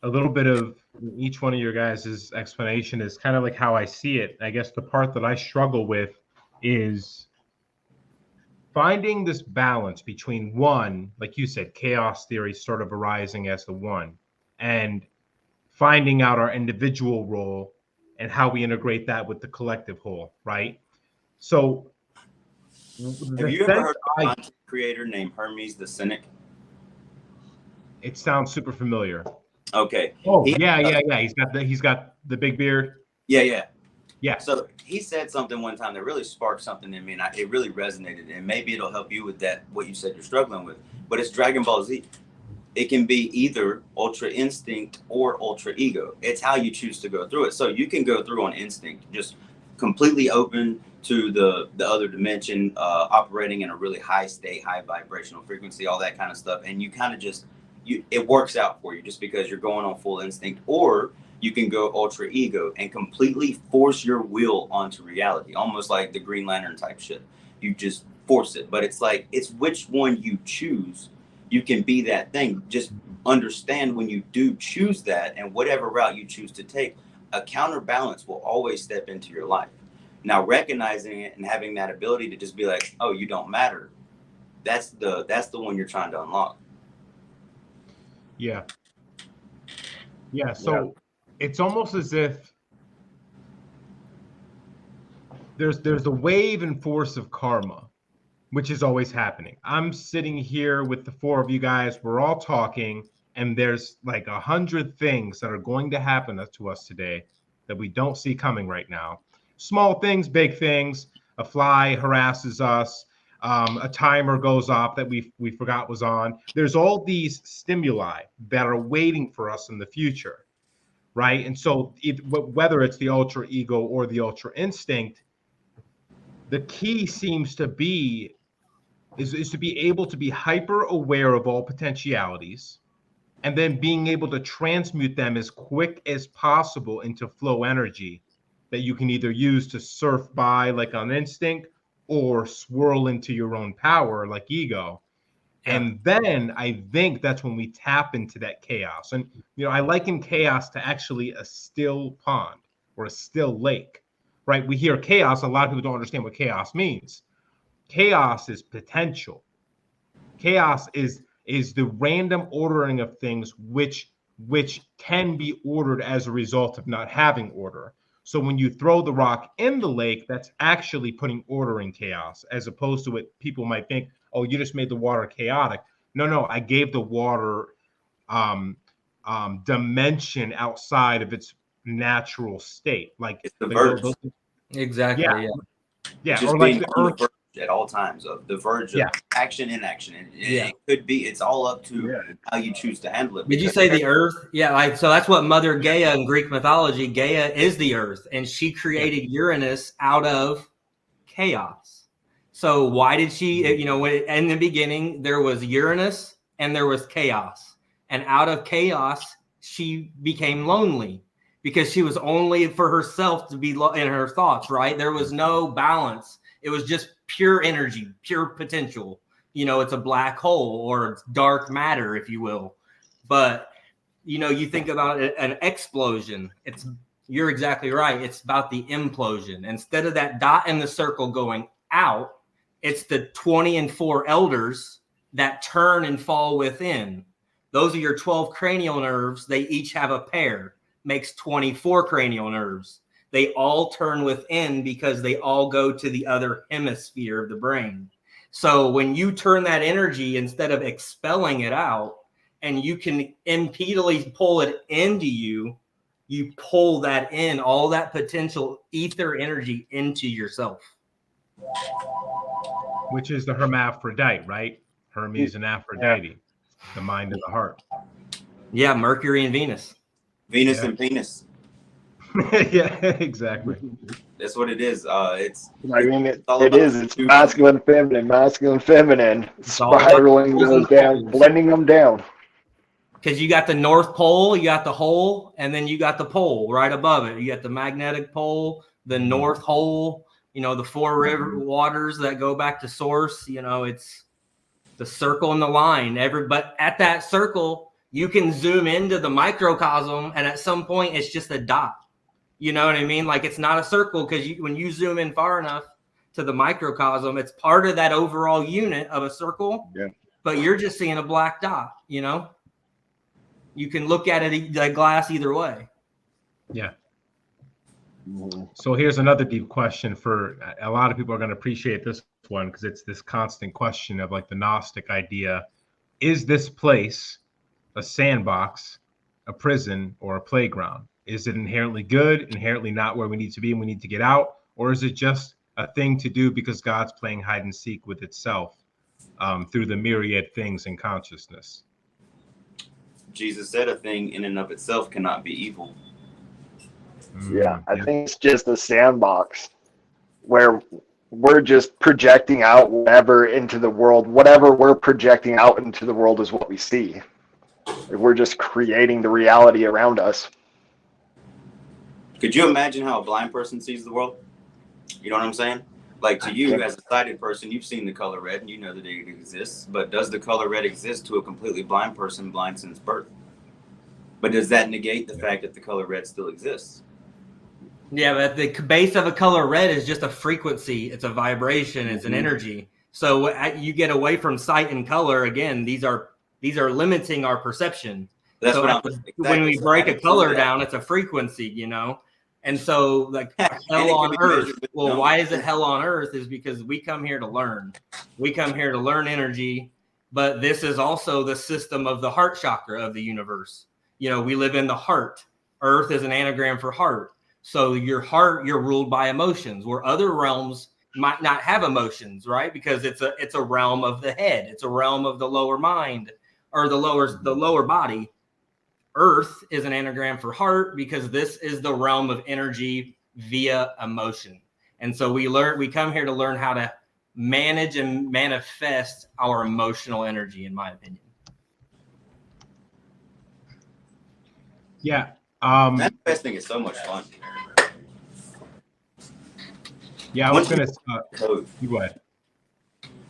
a little bit of each one of your guys' explanation is kind of like how I see it. I guess the part that I struggle with is finding this balance between one, like you said, chaos theory sort of arising as the one, and finding out our individual role and how we integrate that with the collective whole, right? So have you ever heard of a content creator named Hermes the Cynic? It sounds super familiar. Okay. Oh, yeah. He's got the big beard. Yeah. Yeah. So he said something one time that really sparked something in me, and it really resonated. And maybe it'll help you with that, what you said you're struggling with. But it's Dragon Ball Z. It can be either ultra instinct or ultra ego. It's how you choose to go through it. So you can go through on instinct, just completely open to the other dimension, operating in a really high state, high vibrational frequency, all that kind of stuff. And you kind of just, it works out for you just because you're going on full instinct. Or you can go ultra ego and completely force your will onto reality, almost like the Green Lantern type shit. you just force it. But it's like, it's which one you choose. You can be that thing. Just understand when you do choose that, and whatever route you choose to take, a counterbalance will always step into your life. Now, recognizing it and having that ability to just be like, oh, you don't matter. That's the one you're trying to unlock. Yeah. So it's almost as if there's the wave and force of karma, which is always happening. I'm sitting here with the four of you guys. We're all talking, and there's like 100 things that are going to happen to us today that we don't see coming right now. Small things, big things. A fly harasses us. A timer goes off that we forgot was on. There's all these stimuli that are waiting for us in the future, right? And so whether it's the ultra ego or the ultra instinct, the key seems to be is to be able to be hyper aware of all potentialities, and then being able to transmute them as quick as possible into flow energy that you can either use to surf by like on instinct or swirl into your own power like ego. Yeah. And then I think that's when we tap into that chaos. And, I liken chaos to actually a still pond or a still lake, right? We hear chaos. A lot of people don't understand what chaos means. Chaos is potential. Chaos is the random ordering of things which can be ordered as a result of not having order. So when you throw the rock in the lake, that's actually putting order in chaos, as opposed to what people might think, oh, you just made the water chaotic. No, I gave the water dimension outside of its natural state. Like it's the verge. Exactly. Yeah. Just or like the earth at all times, of the verge of action, inaction. And it could be, it's all up to how you choose to handle it. Did you say the earth? Yeah, so that's what Mother Gaia in Greek mythology, Gaia is the earth, and she created Uranus out of chaos. So why did she, in the beginning, there was Uranus and there was chaos. And out of chaos, she became lonely because she was only for herself to be in her thoughts, right? There was no balance. It was just pure energy, pure potential. It's a black hole, or it's dark matter, if you will. But, you think about an explosion. You're exactly right. It's about the implosion. Instead of that dot in the circle going out, it's the 20 and 4 elders that turn and fall within. Those are your 12 cranial nerves. They each have a pair. Makes 24 cranial nerves. They all turn within because they all go to the other hemisphere of the brain. So when you turn that energy, instead of expelling it out, and you can impedibly pull it into you, you pull that in, all that potential ether energy into yourself. Which is the hermaphrodite, right? Hermes and Aphrodite, the mind and the heart. Yeah, Mercury and Venus. Venus and penis. Yeah, exactly. That's what it is. It's masculine, feminine, spiraling those down, blending them down. Because you got the North Pole, you got the hole, and then you got the pole right above it. You got the magnetic pole, the North Hole, the 4 river waters that go back to source. It's the circle and the line. But at that circle, you can zoom into the microcosm, and at some point, it's just a dot. You know what I mean? Like, it's not a circle, because when you zoom in far enough to the microcosm, it's part of that overall unit of a circle. Yeah. But you're just seeing a black dot. You can look at it like glass either way. Yeah. So here's another deep question for a lot of people are going to appreciate this one, because it's this constant question of like the Gnostic idea. Is this place a sandbox, a prison, or a playground? Is it inherently good, inherently not where we need to be and we need to get out? Or is it just a thing to do because God's playing hide and seek with itself through the myriad things in consciousness? Jesus said a thing in and of itself cannot be evil. Yeah, I think it's just a sandbox where we're just projecting out whatever into the world. Whatever we're projecting out into the world is what we see. We're just creating the reality around us. Could you imagine how a blind person sees the world? You know what I'm saying? Like to you as a sighted person, you've seen the color red and you know that it exists. But does the color red exist to a completely blind person, blind since birth? But does that negate the fact that the color red still exists? Yeah, but the base of a color red is just a frequency. It's a vibration. It's an energy. So you get away from sight and color. Again, these are limiting our perception. That's so what when we break a color down, it's a frequency, you know. And so like hell on earth. Well, why is it hell on earth? Is because we come here to learn. We come here to learn energy. But this is also the system of the heart chakra of the universe. You know, we live in the heart. Earth is an anagram for heart. So your heart, you're ruled by emotions, where other realms might not have emotions, right? Because it's a realm of the head. It's a realm of the lower mind or the lower body. Earth is an anagram for heart because this is the realm of energy via emotion. And so we come here to learn how to manage and manifest our emotional energy, in my opinion. Yeah. Manifesting is so much fun. Yeah, I was going to you go ahead.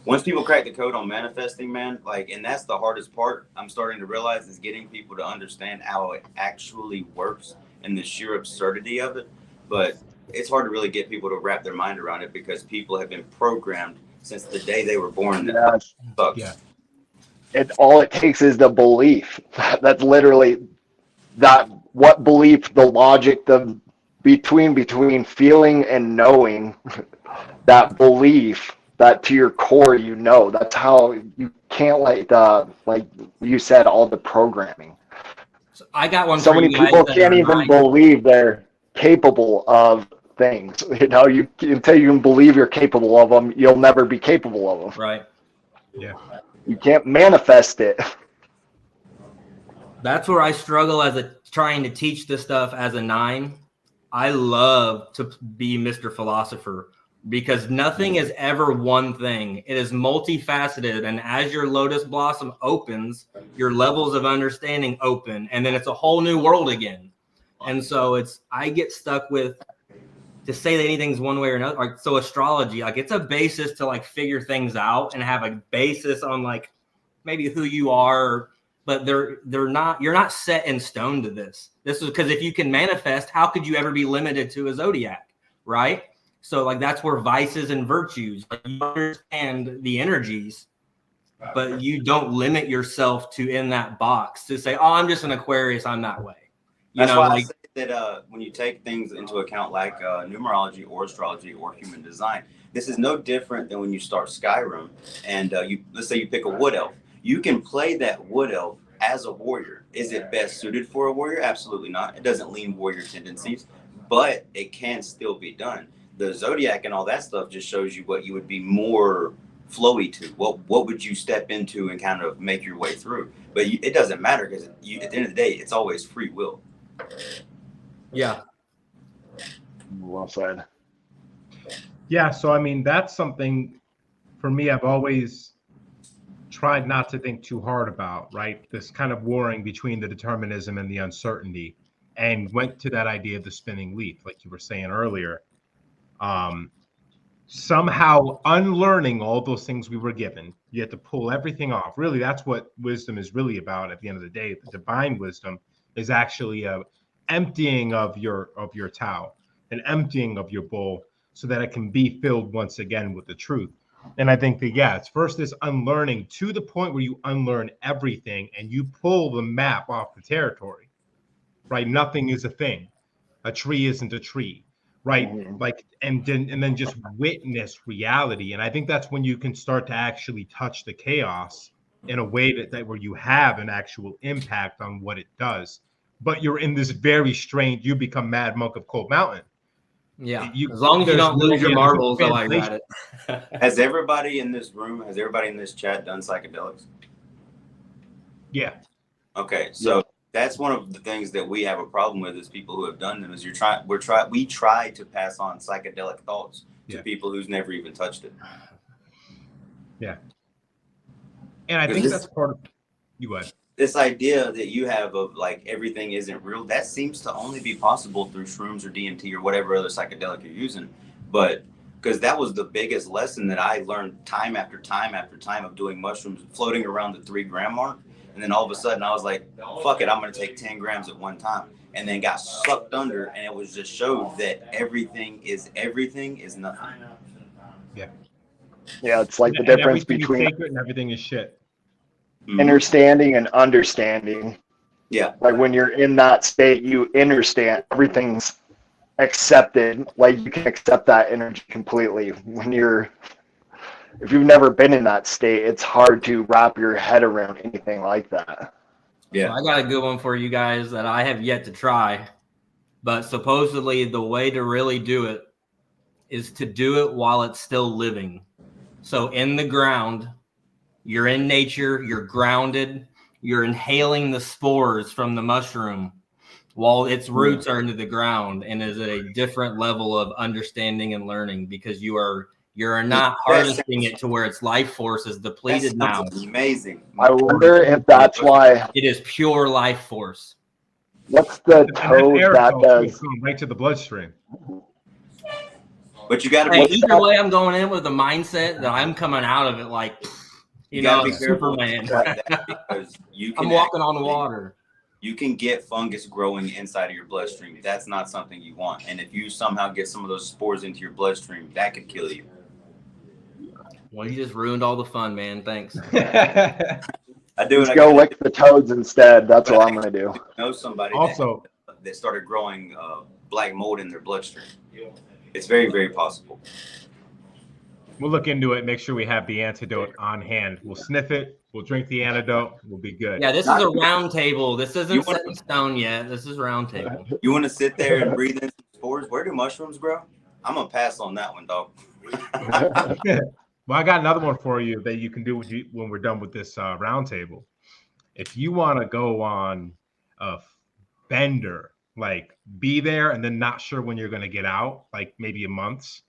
Once people crack the code on manifesting, man, like, and that's the hardest part, I'm starting to realize, is getting people to understand how it actually works and the sheer absurdity of it. But it's hard to really get people to wrap their mind around it because people have been programmed since the day they were born. That sucks. Yeah. All it takes is the belief. That's literally that. What belief, the logic, the between feeling and knowing, that belief, that to your core, you know, that's how you can't like you said, all the programming. So I got one. So many people can't even believe they're capable of things. You know, until you can believe you're capable of them, you'll never be capable of them. Right. Yeah. You can't manifest it. That's where I struggle trying to teach this stuff as a 9. I love to be Mr. Philosopher because nothing is ever one thing. It is multifaceted. And as your lotus blossom opens, your levels of understanding open, and then it's a whole new world again. And so I get stuck with to say that anything's one way or another. Like, so astrology, like it's a basis to like figure things out and have a basis on like maybe who you are, but they're not, you're not set in stone to this. This is because if you can manifest, how could you ever be limited to a zodiac, right? So like that's where vices and virtues, like you understand the energies, but you don't limit yourself to in that box to say, oh, I'm just an Aquarius, I'm that way. That's why I say that when you take things into account like numerology or astrology or human design, this is no different than when you start Skyrim and let's say you pick a wood elf. You can play that wood elf as a warrior. Is it best suited for a warrior? Absolutely not. It doesn't lean warrior tendencies, but it can still be done. The zodiac and all that stuff just shows you what you would be more flowy to. What would you step into and kind of make your way through? But it doesn't matter because at the end of the day, it's always free will. Yeah. Well said. Yeah. So, I mean, that's something for me, I've always tried not to think too hard about, right? This kind of warring between the determinism and the uncertainty, and went to that idea of the spinning leaf, like you were saying earlier. Somehow unlearning all those things we were given, you have to pull everything off. Really, that's what wisdom is really about at the end of the day. The divine wisdom is actually a emptying of your Tao, an emptying of your bowl so that it can be filled once again with the truth. And I think that, yeah, it's first this unlearning to the point where you unlearn everything and you pull the map off the territory, right? Nothing is a thing. A tree isn't a tree, right? Like, and then just witness reality. And I think that's when you can start to actually touch the chaos in a way that where you have an actual impact on what it does. But you're in this very strange, you become Mad Monk of Cold Mountain. Yeah, as long as you don't lose your marbles, I like that. Has everybody in this room, has everybody in this chat done psychedelics? Yeah. Okay, so that's one of the things that we have a problem with is people who have done them. Is we try to pass on psychedelic thoughts to people who's never even touched it. Yeah. And I think that's part of you what. This idea that you have of like everything isn't real, that seems to only be possible through shrooms or DMT or whatever other psychedelic you're using. But because that was the biggest lesson that I learned time after time after time of doing mushrooms, floating around the 3 gram mark. And then all of a sudden I was like, fuck it, I'm going to take 10 grams at one time. And then got sucked under, and it was just showed that everything is nothing. Yeah. Yeah, it's like the And difference everything between is sacred and everything is shit. understanding and understanding. Yeah. Like when you're in that state, you understand everything's accepted. Like you can accept that energy completely. If you've never been in that state, it's hard to wrap your head around anything like that. Yeah. So I got a good one for you guys that I have yet to try, but supposedly the way to really do it is to do it while it's still living. So in the ground, you're in nature, you're grounded, you're inhaling the spores from the mushroom while its roots are into the ground, and is at a different level of understanding and learning, because you're not harnessing it to where its life force is depleted now. Amazing. I wonder if that's why. It is pure life force. What's the toad that does? Going right to the bloodstream. But you got to Hey, be either way, I'm going in with the mindset that I'm coming out of it like, you got to be Superman. like that, because you can I'm walking on water. You can get fungus growing inside of your bloodstream. That's not something you want. And if you somehow get some of those spores into your bloodstream, that could kill you. Well, you just ruined all the fun, man. Thanks. I do. Let's go lick the toads instead. That's what I'm going to do. Know somebody also that started growing black mold in their bloodstream. It's very, very possible. We'll look into it. Make sure we have the antidote on hand. We'll sniff it. We'll drink the antidote. We'll be good. Yeah, this is a round table. This isn't set in stone yet. This is round table. You want to sit there and breathe in spores? Where do mushrooms grow? I'm going to pass on that one, dog. Well, I got another one for you that you can do when we're done with this round table. If you want to go on a bender, like be there and then not sure when you're going to get out, like maybe a month.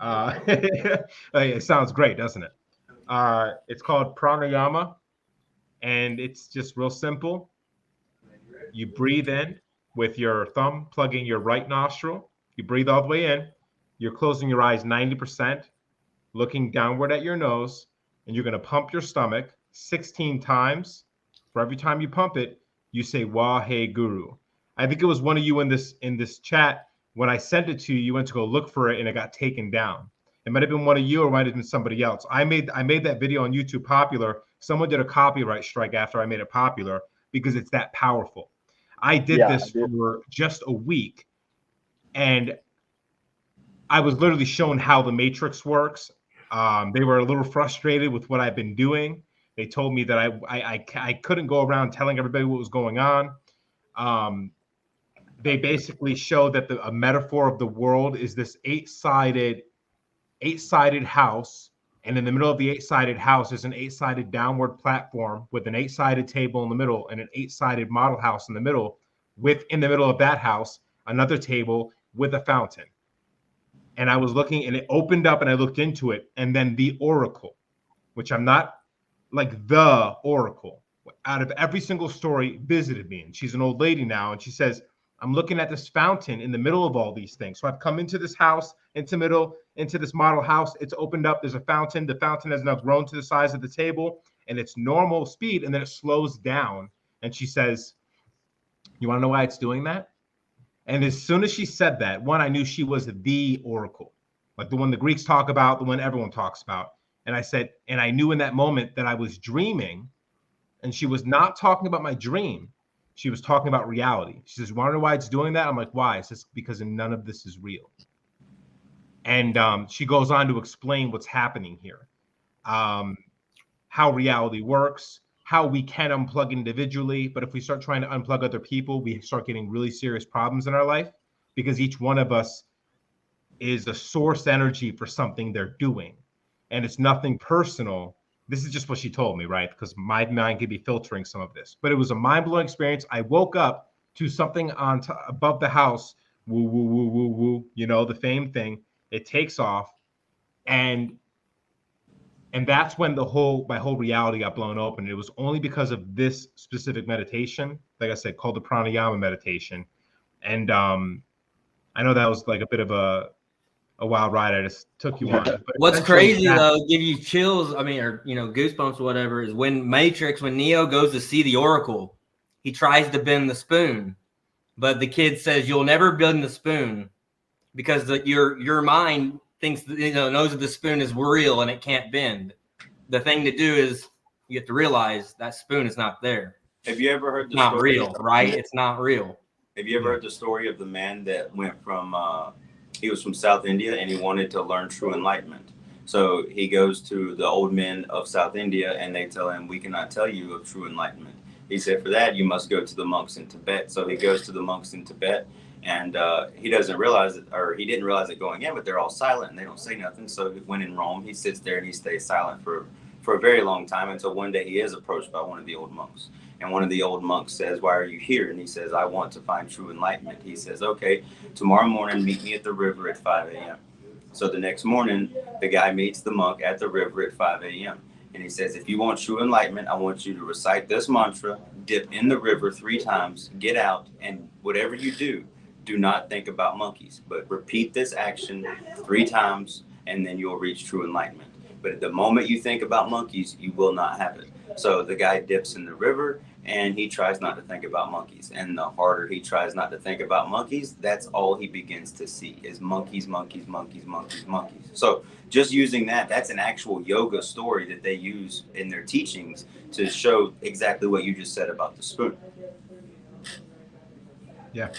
It sounds great, doesn't it? It's called pranayama, and it's just real simple. You breathe in with your thumb plugging your right nostril. You breathe all the way in. You're closing your eyes 90%, looking downward at your nose, and you're going to pump your stomach 16 times. For every time you pump it, you say Waheguru. I think it was one of you in this chat. When I sent it to you, you went to go look for it and it got taken down. It might have been one of you or it might have been somebody else. I made that video on YouTube popular. Someone did a copyright strike after I made it popular because it's that powerful. I did this for just a week, and I was literally shown how the matrix works. They were a little frustrated with what I've been doing. They told me that I couldn't go around telling everybody what was going on. They basically showed that a metaphor of the world is this eight-sided house, and in the middle of the eight-sided house is an eight-sided downward platform with an eight-sided table in the middle and an eight-sided model house in the middle, with in the middle of that house another table with a fountain. And I was looking, and it opened up, and I looked into it, and then the oracle, which I'm not like the oracle, out of every single story, visited me, and she's an old lady now, and she says, I'm looking at this fountain in the middle of all these things. So I've come into this house, into this model house. It's opened up. There's a fountain. The fountain has now grown to the size of the table, and it's normal speed, and then it slows down. And she says, you want to know why it's doing that? And as soon as she said that, one, I knew she was the oracle, like the one the Greeks talk about, the one everyone talks about. And I said, and I knew in that moment that I was dreaming, and she was not talking about my dream. She was talking about reality. She says, want to know why it's doing that? I'm like, why? It's just because none of this is real. And she goes on to explain what's happening here, how reality works, how we can unplug individually. But if we start trying to unplug other people, we start getting really serious problems in our life, because each one of us is a source energy for something they're doing. And it's nothing personal. This is just what she told me, right? Because my mind could be filtering some of this. But it was a mind-blowing experience. I woke up to something above the house. Woo, woo, woo, woo, woo. You know, the fame thing. It takes off. And that's when my whole reality got blown open. It was only because of this specific meditation, like I said, called the pranayama meditation. And I know that was like a bit of a a wild ride I just took you on. But What's essentially crazy though, give you chills, I mean, or goosebumps or whatever, is when Neo goes to see the Oracle, he tries to bend the spoon, but the kid says you'll never bend the spoon because your mind thinks knows that the spoon is real and it can't bend. The thing to do is you have to realize that spoon is not there. Have you ever heard the not story? real, right? It's not real. Have you ever heard the story of the man that went from he was from South India and he wanted to learn true enlightenment? So he goes to the old men of South India and they tell him, we cannot tell you of true enlightenment. He said, for that, you must go to the monks in Tibet. So he goes to the monks in Tibet and he doesn't realize it, or he didn't realize it going in, but they're all silent and they don't say nothing. So when in Rome, he sits there and he stays silent for a very long time until one day he is approached by one of the old monks. And one of the old monks says, why are you here? And he says, I want to find true enlightenment. He says, okay, tomorrow morning, meet me at the river at 5 a.m. So the next morning, the guy meets the monk at the river at 5 a.m. And he says, if you want true enlightenment, I want you to recite this mantra, dip in the river 3 times, get out, and whatever you do not think about monkeys, but repeat this action 3 times, and then you'll reach true enlightenment. But at the moment you think about monkeys, you will not have it. So the guy dips in the river and he tries not to think about monkeys. And the harder he tries not to think about monkeys, that's all he begins to see is monkeys, monkeys, monkeys, monkeys, monkeys. So just using that's an actual yoga story that they use in their teachings to show exactly what you just said about the spoon. Yeah.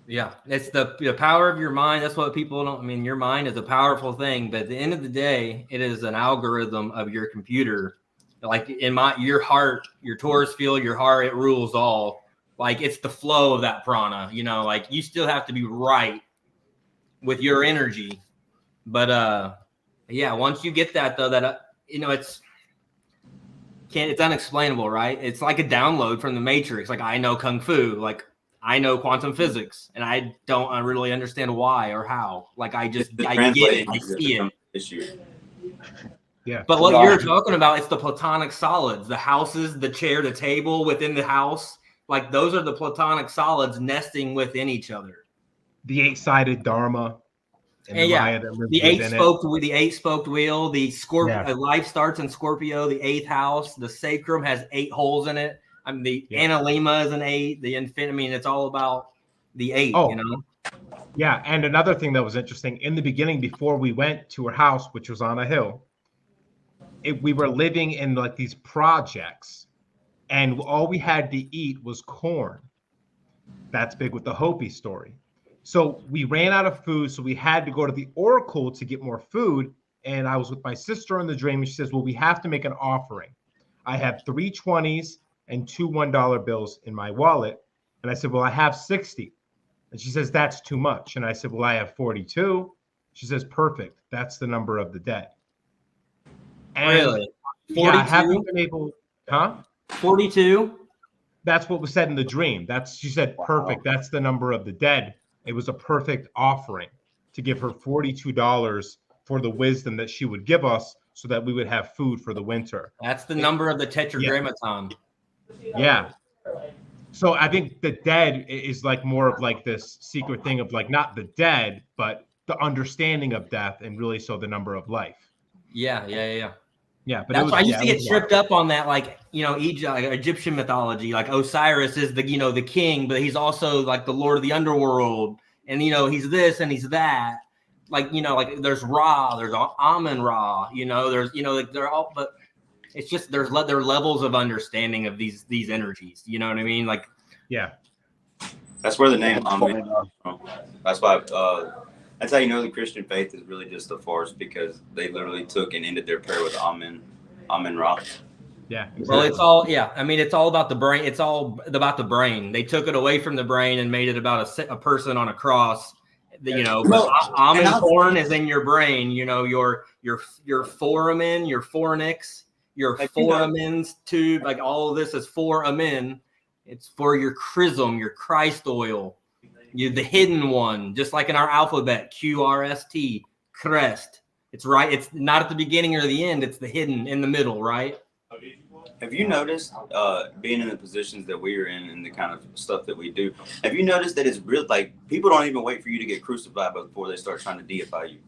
Yeah, it's the power of your mind. That's what people don't. I mean, your mind is a powerful thing, but at the end of the day, it is an algorithm of your computer. Like your heart, your torus field, your heart, it rules all. Like it's the flow of that prana. Like you still have to be right with your energy. But yeah, once you get that though, that it's unexplainable, right? It's like a download from the Matrix. Like I know kung fu, like I know quantum physics, and I don't really understand why or how. Like I get it, I see it. Issue. Yeah. But what you're talking about, it's the platonic solids, the houses, the chair, the table within the house. Like those are the platonic solids nesting within each other. The 8-sided Dharma. And the 8-spoked wheel, the Scorpio. Yeah. Life starts in Scorpio, the 8th house. The sacrum has 8 holes in it. I mean, the analema is an 8. The infinite. I mean, it's all about the 8. Yeah, and another thing that was interesting in the beginning, before we went to her house, which was on a hill, we were living in like these projects, and all we had to eat was corn. That's big with the Hopi story. So we ran out of food, so we had to go to the Oracle to get more food. And I was with my sister in the dream, and she says, well, we have to make an offering. I have 3 20s and 2 $1 bills in my wallet. And I said, well, I have 60. And she says, that's too much. And I said, well, I have 42. She says, perfect. That's the number of the dead. And really? 42? Yeah, I haven't been able, 42? That's what was said in the dream. She said, perfect. That's the number of the dead. It was a perfect offering to give her $42 for the wisdom that she would give us so that we would have food for the winter. That's the number of the tetragrammaton. Yeah. So I think the dead is like more of like this secret thing of like not the dead, but the understanding of death, and really so the number of life. Yeah. Yeah, but that's why I used to get tripped up on that, like Egyptian mythology. Like Osiris is the king, but he's also like the lord of the underworld, and he's this and he's that. Like like there's Ra, there's Amun Ra. There's like they're all, but it's just there are levels of understanding of these energies. You know what I mean? Like that's where the name Amun comes from. That's why. That's how the Christian faith is really just a farce, because they literally took and ended their prayer with Amen Ra. Yeah. Exactly. Well, it's all I mean, it's all about the brain. It's all about the brain. They took it away from the brain and made it about a person on a cross. Almond corn is in your brain. Your foramen, your fornix, your foramens tube. Like all of this is foramen. It's for your chrism, your Christ oil. The hidden one, just like in our alphabet, QRST, crest. It's right. It's not at the beginning or the end. It's the hidden in the middle, right? Have you noticed, being in the positions that we are in and the kind of stuff that we do, have you noticed that it's real, like, people don't even wait for you to get crucified before they start trying to deify you?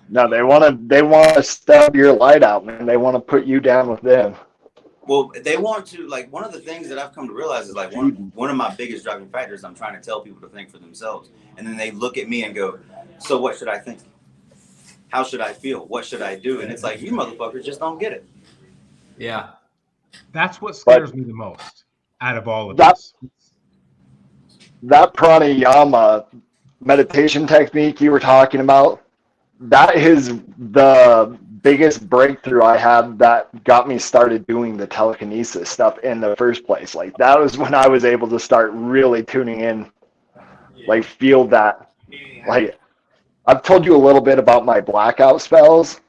No, they want to stub your light out, man. They want to put you down with them. Well, they want to, like, one of the things that I've come to realize is, like, one of my biggest driving factors, I'm trying to tell people to think for themselves. And then they look at me and go, so what should I think? How should I feel? What should I do? And it's like, you motherfuckers just don't get it. Yeah. That's what scares me the most out of all of this. That pranayama meditation technique you were talking about, that is the biggest breakthrough I had that got me started doing the telekinesis stuff in the first place. Like, that was when I was able to start really tuning in, like, feel that. Like, I've told you a little bit about my blackout spells.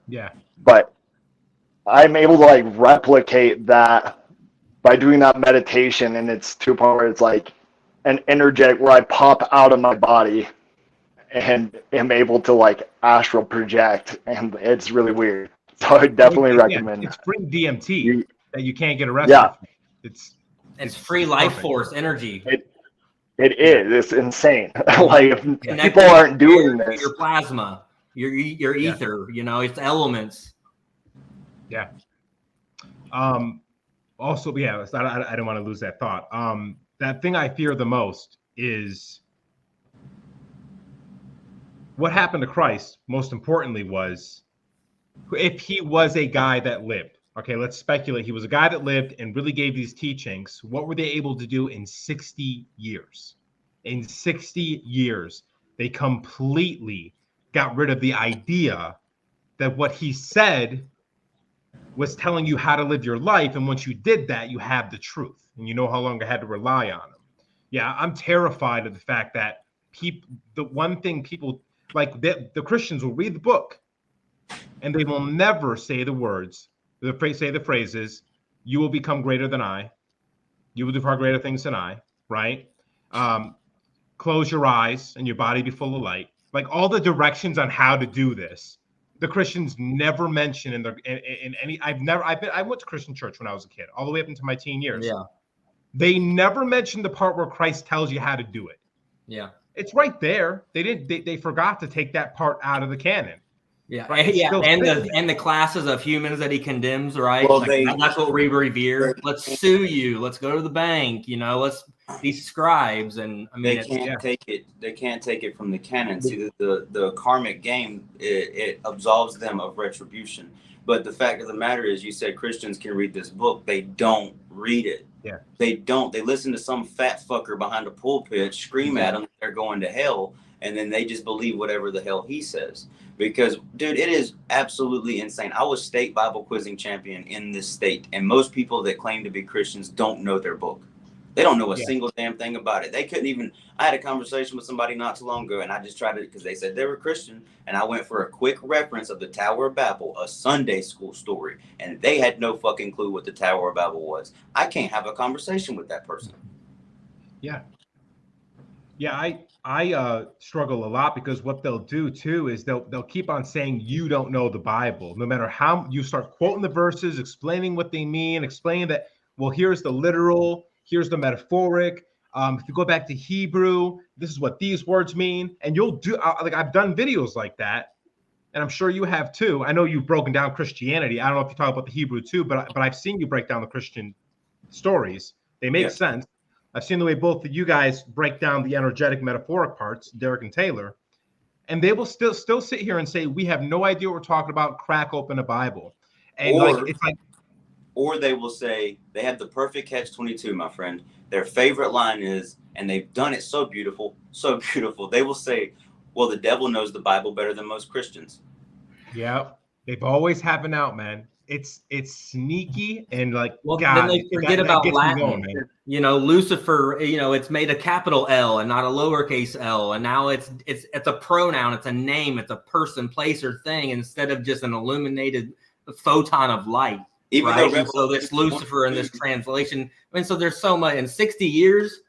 Yeah. But I'm able to, like, replicate that by doing that meditation, and it's to a point where it's like an energetic, where I pop out of my body and am able to, like, astral project, and it's really weird. So I definitely recommend. It's free DMT that you can't get arrested. Yeah. It's free life force energy. It is. It's insane. Like, if people aren't doing this, your plasma, your ether, you know, it's elements. Yeah. Also, yeah, I don't want to lose that thought. That thing I fear the most is what happened to Christ. Most importantly, was if he was a guy that lived. Okay, let's speculate. He was a guy that lived and really gave these teachings. What were they able to do in 60 years? In 60 years, they completely got rid of the idea that what he said was telling you how to live your life. And once you did that, you have the truth and you no longer had to rely on him. Yeah, I'm terrified of the fact that the one thing people like, the Christians will read the book and they will never say the words, say the phrases, you will become greater than I. You will do far greater things than I, right? Close your eyes and your body be full of light. Like, all the directions on how to do this, the Christians never mention in any. I went to Christian church when I was a kid, all the way up into my teen years. Yeah. They never mentioned the part where Christ tells you how to do it. Yeah. It's right there. They forgot to take that part out of the canon. Yeah, right? and the classes of humans that he condemns, right? Well, like, that's what we revere. Let's sue you. Let's go to the bank. You know, let's these scribes, and I mean, they can't take it. They can't take it from the canon. See, the karmic game, it absolves them of retribution. But the fact of the matter is, you said Christians can read this book. They don't read it. Yeah. They don't. They listen to some fat fucker behind a pulpit scream at them that they're going to hell, and then they just believe whatever the hell he says. Because, dude, it is absolutely insane. I was state Bible quizzing champion in this state, and most people that claim to be Christians don't know their book. They don't know a single damn thing about it. They couldn't even. I had a conversation with somebody not too long ago, and I just tried it because they said they were Christian, and I went for a quick reference of the Tower of Babel, a Sunday school story, and they had no fucking clue what the Tower of Babel was. I can't have a conversation with that person. Yeah. Yeah, I struggle a lot, because what they'll do too is they'll keep on saying you don't know the Bible. No matter how you start quoting the verses, explaining what they mean, explaining that, well, here's the literal, here's the metaphoric. If you go back to Hebrew, this is what these words mean. And you'll do, like, I've done videos like that, and I'm sure you have too. I know you've broken down Christianity. I don't know if you talk about the Hebrew too, but I've seen you break down the Christian stories. They make sense. I've seen the way both of you guys break down the energetic, metaphoric parts, Derek and Taylor, and they will still sit here and say, we have no idea what we're talking about. Crack open a Bible. And or they will say, they have the perfect catch-22, my friend. Their favorite line is, and they've done it so beautiful. They will say, well, the devil knows the Bible better than most Christians. Yeah, they've always have an out, man. It's sneaky, and like, well, God, then they forget about Latin. Going, you know, Lucifer, you know, it's made a capital L and not a lowercase L, and now it's a pronoun, it's a name, it's a person, place, or thing, instead of just an illuminated photon of light. Even right? though So it's Lucifer in this translation. I mean, so there's so much in 60 years.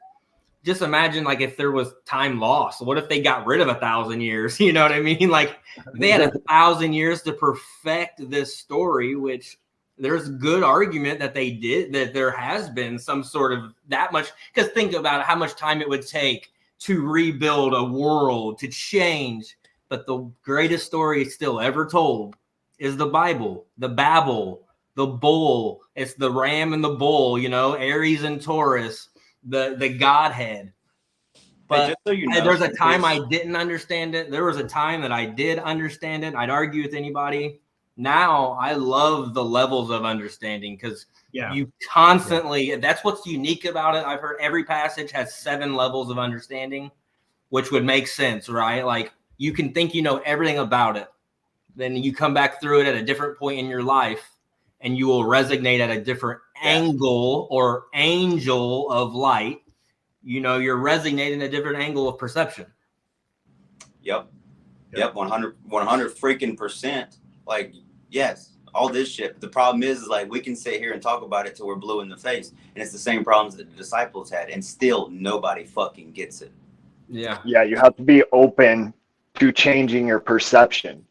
Just imagine, like, if there was time lost. What if they got rid of 1,000 years? You know what I mean? Like, they had 1,000 years to perfect this story, which there's good argument that that there has been some sort of that much, because think about how much time it would take to rebuild a world, to change. But the greatest story still ever told is the Bible, the Babel, the bull. It's the ram and the bull, Aries and Taurus, the Godhead. But just so you know, there's a time I didn't understand it. There was a time that I did understand it. I'd argue with anybody. Now I love the levels of understanding, because you constantly, that's what's unique about it. I've heard every passage has 7 levels of understanding, which would make sense, right? Like you can think you know everything about it. Then you come back through it at a different point in your life and you will resonate at a different angle or angel of light. You're resonating a different angle of perception. Yep. 100 freaking percent. Like, yes, all this shit. The problem is like we can sit here and talk about it till we're blue in the face, and it's the same problems that the disciples had, and still nobody fucking gets it. Yeah, you have to be open to changing your perception.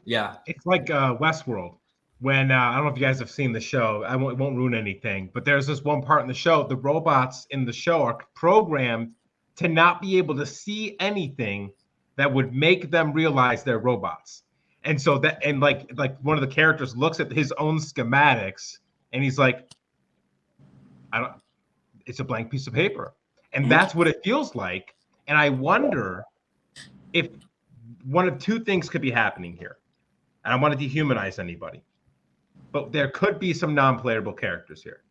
Yeah, it's like Westworld. When I don't know if you guys have seen the show, it won't ruin anything, but there's this one part in the show, the robots in the show are programmed to not be able to see anything that would make them realize they're robots. And so that, and like one of the characters looks at his own schematics and he's like, it's a blank piece of paper. And that's what it feels like. And I wonder if one of 2 things could be happening here. And I want to dehumanize anybody, but there could be some non-playable characters here.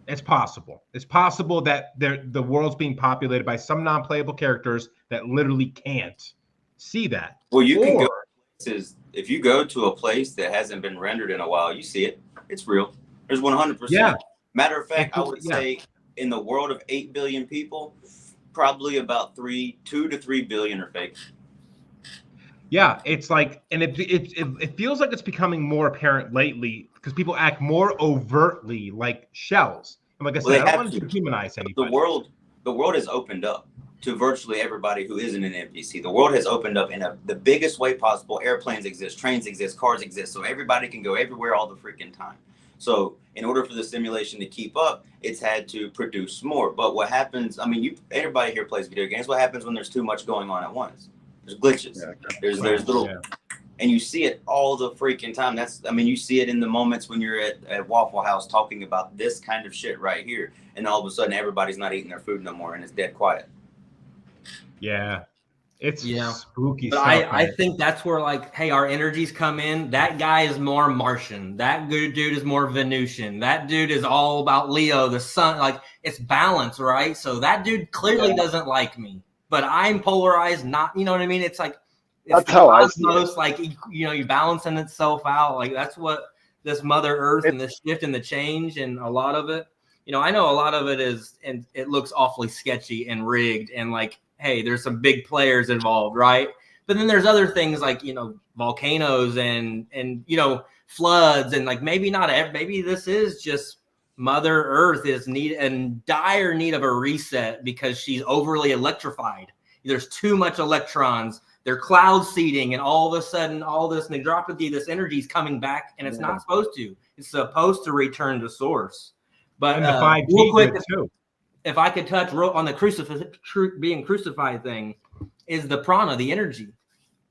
It's possible. It's possible that the world's being populated by some non-playable characters that literally can't see that. Well, you can go places. If you go to a place that hasn't been rendered in a while, you see it. It's real. There's 100%. Yeah. Matter of fact, I would say in the world of 8 billion people, probably about 2 to 3 billion are fake. Yeah, it's like, and it feels like it's becoming more apparent lately because people act more overtly like shells. And like I said, I don't want to dehumanize anybody. The world has opened up to virtually everybody who isn't an NPC. The world has opened up in the biggest way possible. Airplanes exist, trains exist, cars exist, so everybody can go everywhere all the freaking time. So in order for the simulation to keep up, it's had to produce more. But what happens, everybody here plays video games. What happens when there's too much going on at once? There's glitches. There's little, and you see it all the freaking time. You see it in the moments when you're at Waffle House talking about this kind of shit right here, and all of a sudden everybody's not eating their food no more, and it's dead quiet. Yeah, it's spooky. But I think that's where hey, our energies come in. That guy is more Martian. That good dude is more Venusian. That dude is all about Leo, the sun. Like it's balance, right? So that dude clearly doesn't like me. But I'm polarized, not, you know what I mean? It's like, that's how I see it. Like, you're balancing itself out. Like, that's what this Mother Earth and this shift and the change and a lot of it, I know a lot of it is, and it looks awfully sketchy and rigged and like, hey, there's some big players involved, right? But then there's other things like, volcanoes and floods and like maybe this is just Mother Earth is in dire need of a reset because she's overly electrified. There's too much electrons. They're cloud seeding, and all of a sudden, all this negropathy, this energy is coming back, and it's not supposed to. It's supposed to return to source. But and the 5G real quick, too. If I could touch on the being crucified thing, is the prana, the energy.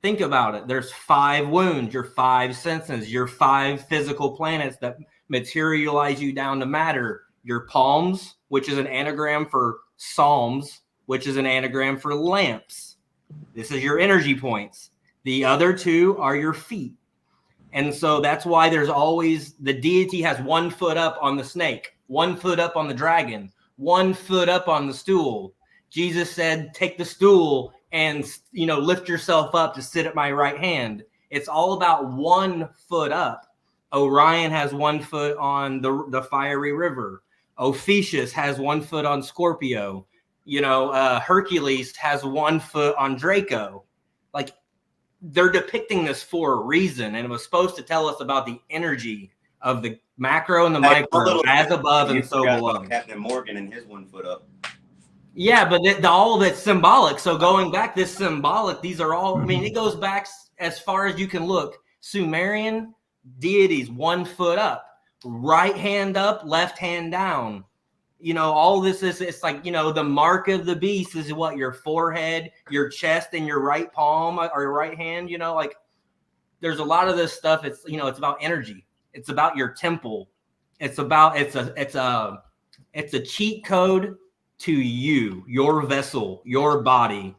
Think about it. There's 5 wounds, your 5 senses, your 5 physical planets that materialize you down to matter. Your palms, which is an anagram for psalms, which is an anagram for lamps. This is your energy points. The other 2 are your feet. And so that's why there's always, the deity has 1 foot up on the snake, 1 foot up on the dragon, 1 foot up on the stool. Jesus said, take the stool and, lift yourself up to sit at my right hand. It's all about 1 foot up. Orion has 1 foot on the fiery river. Ophiuchus has 1 foot on Scorpio. Hercules has 1 foot on Draco. Like, they're depicting this for a reason, and it was supposed to tell us about the energy of the macro and the micro, as above and so below. Captain Morgan and his 1 foot up. Yeah, but all of it's symbolic. So going back, this symbolic, these are all, it goes back as far as you can look. Sumerian, deities 1 foot up, right hand up, left hand down. All this is, it's like, the mark of the beast is what? Your forehead, your chest, and your right palm or your right hand. Like there's a lot of this stuff. It's, it's about energy. It's about your temple. It's a cheat code to you, your vessel, your body.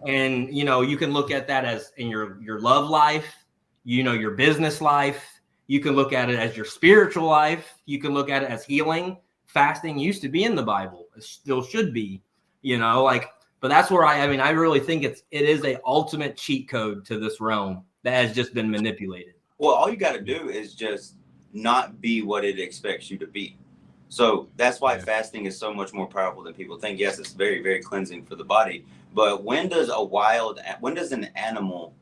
And, you can look at that as in your love life, your business life. You can look at it as your spiritual life. You can look at it as healing. Fasting used to be in the Bible. It still should be, but that's where I really think it is a ultimate cheat code to this realm that has just been manipulated. Well, all you got to do is just not be what it expects you to be. So that's why fasting is so much more powerful than people think. Yes, it's very, very cleansing for the body. But when does an animal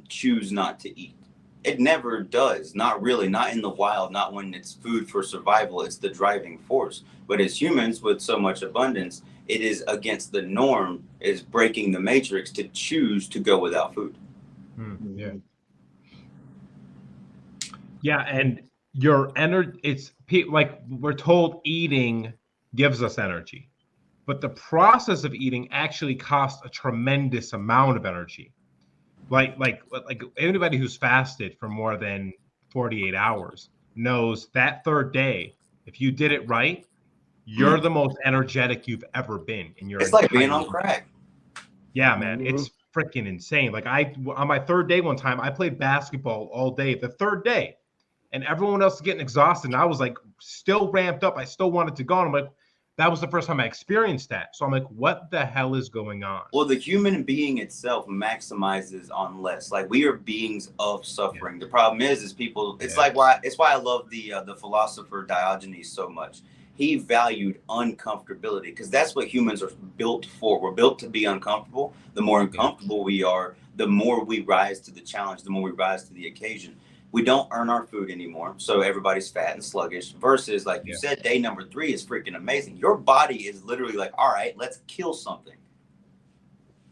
choose not to eat? It never does. Not really. Not in the wild. Not when it's food for survival. It's the driving force. But as humans with so much abundance, it is against the norm, is breaking the matrix to choose to go without food. Yeah. Yeah, and your energy, it's like we're told eating gives us energy, but the process of eating actually costs a tremendous amount of energy. Like anybody who's fasted for more than 48 hours knows that third day, if you did it right, you're the most energetic you've ever been in your. It's like being on crack. Yeah, man, it's freaking insane. Like on my third day one time, I played basketball all day. The third day, and everyone else is getting exhausted, and I was like still ramped up. I still wanted to go. And I'm like, that was the first time I experienced that. So I'm like, what the hell is going on? Well, the human being itself maximizes on less. Like we are beings of suffering. The problem is people. It's like why I love the philosopher Diogenes so much. He valued uncomfortability because that's what humans are built for. We're built to be uncomfortable. The more uncomfortable we are, the more we rise to the challenge, the more we rise to the occasion. We don't earn our food anymore, so everybody's fat and sluggish. Versus, like you said, day number 3 is freaking amazing. Your body is literally like, all right, let's kill something.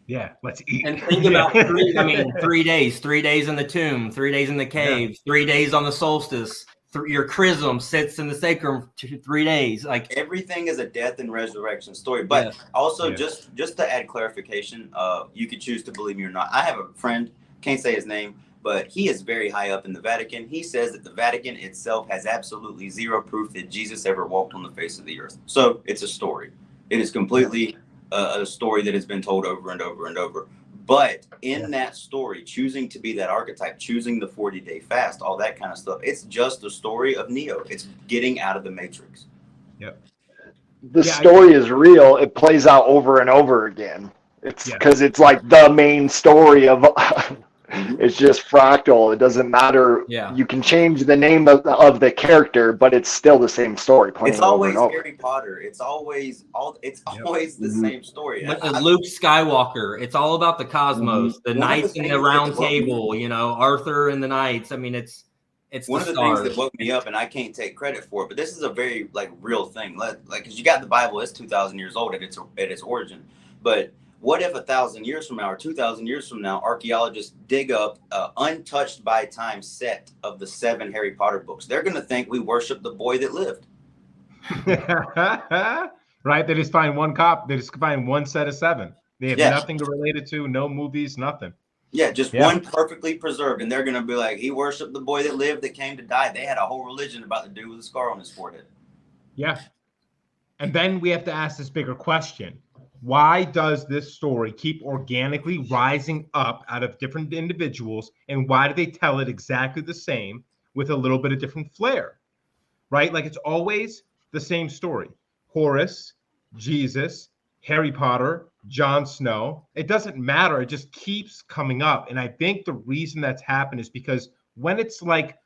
Yeah, let's eat. And think about 3 days. 3 days in the tomb, 3 days in the cave, 3 days on the solstice. Your chrism sits in the sacrum 3 days. Like everything is a death and resurrection story. But also, just to add clarification, you could choose to believe me or not. I have a friend, can't say his name, but he is very high up in the Vatican. He says that the Vatican itself has absolutely zero proof that Jesus ever walked on the face of the earth. So it's a story. It is completely a story that has been told over and over and over. But in that story, choosing to be that archetype, choosing the 40-day fast, all that kind of stuff, it's just a story of Neo. It's getting out of the matrix. Yep. The story is real. It plays out over and over again. It's because it's like the main story of it's just fractal. It doesn't matter. Yeah. You can change the name of the character, but it's still the same story. It's always Harry Potter. It's always the same story. Luke Skywalker. It's all about the cosmos, the knights in the round table, Arthur and the knights. I mean, it's one of the things that woke me up, and I can't take credit for it, but this is a very real thing. Like, because you got the Bible, it's 2,000 years old at its origin, but what if 1,000 years from now or 2,000 years from now, archaeologists dig up an untouched by time set of the 7 Harry Potter books? They're going to think we worship the boy that lived. Right? They just find one cop. They just find one set of 7. They have nothing to relate it to. No movies, nothing. Yeah, just one perfectly preserved. And they're going to be like, he worshiped the boy that lived, that came to die. They had a whole religion about the dude with a scar on his forehead. Yeah. And then we have to ask this bigger question. Why does this story keep organically rising up out of different individuals, and why do they tell it exactly the same with a little bit of different flair, right? Like it's always the same story. Horus, Jesus, Harry Potter, Jon Snow. It doesn't matter. It just keeps coming up. And I think the reason that's happened is because when it's like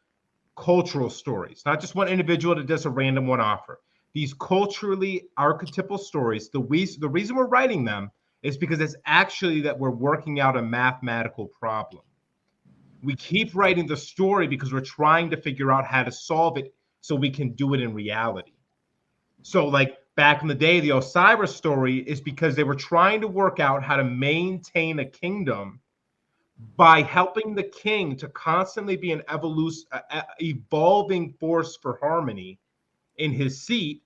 cultural stories, not just one individual that does a random one offer, these culturally archetypal stories, the reason we're writing them is because it's actually that we're working out a mathematical problem. We keep writing the story because we're trying to figure out how to solve it so we can do it in reality. So like back in the day, the Osiris story is because they were trying to work out how to maintain a kingdom by helping the king to constantly be an evolving force for harmony in his seat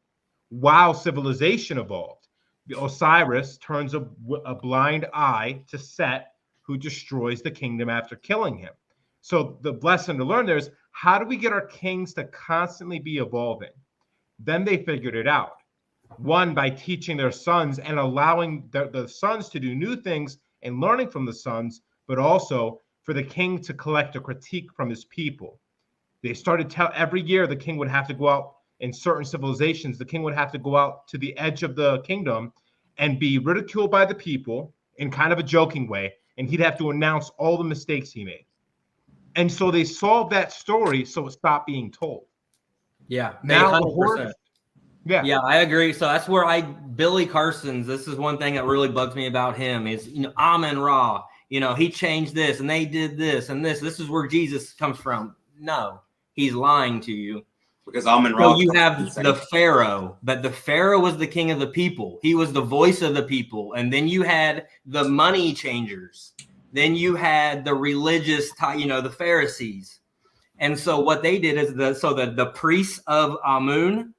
while civilization evolved. The Osiris turns a blind eye to Set, who destroys the kingdom after killing him. So the lesson to learn there is, how do we get our kings to constantly be evolving? Then they figured it out. One, by teaching their sons and allowing the sons to do new things and learning from the sons, but also for the king to collect a critique from his people. They started every year the king would have to go out. In certain civilizations, the king would have to go out to the edge of the kingdom and be ridiculed by the people in kind of a joking way, and he'd have to announce all the mistakes he made. And so they solved that story so it stopped being told. Yeah, now 100%. Yeah, I agree. So that's where Billy Carson's, this is one thing that really bugs me about him is, Amun-Ra, he changed this and they did this and this. This is where Jesus comes from. No, he's lying to you. Because Amun-Ra. So you have the Pharaoh, but the Pharaoh was the king of the people. He was the voice of the people. And then you had the money changers. Then you had the religious, the Pharisees. And so what they did is the priests of Amun,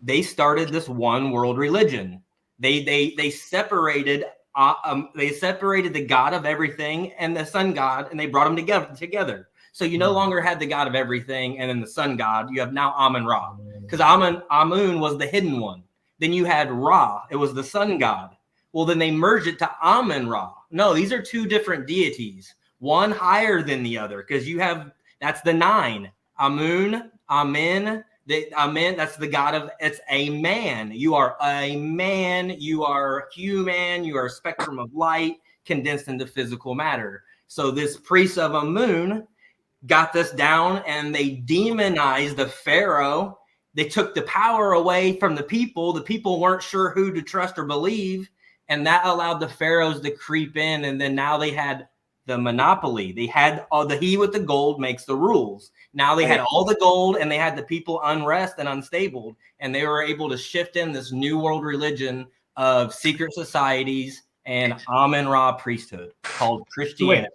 they started this one world religion. They separated the God of everything and the sun god, and they brought them together. So you no longer had the God of everything and then the sun god. You have now Amun-Ra, because Amun was the hidden one. Then you had Ra. It was the sun god. Well, then they merged it to Amun-Ra. No, these are two different deities. One higher than the other, because that's the 9. Amun, Amen. Amen, that's the God of, it's a man. You are a man. You are human. You are a spectrum of light condensed into physical matter. So this priest of Amun got this down, and they demonized the Pharaoh. They took the power away from the people. The people weren't sure who to trust or believe, and that allowed the pharaohs to creep in. And then now they had the monopoly. They had he with the gold makes the rules. Now they had all the gold, and they had the people unrest and unstable, and they were able to shift in this new world religion of secret societies and Amun-Ra priesthood called Christianity.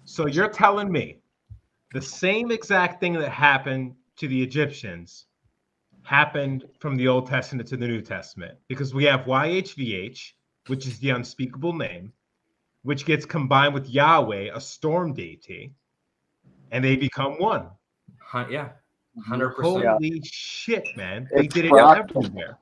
So you're telling me the same exact thing that happened to the Egyptians happened from the Old Testament to the New Testament, because we have YHVH, which is the unspeakable name, which gets combined with Yahweh, a storm deity, and they become one. Yeah, 100%. Holy shit, man. They did it everywhere.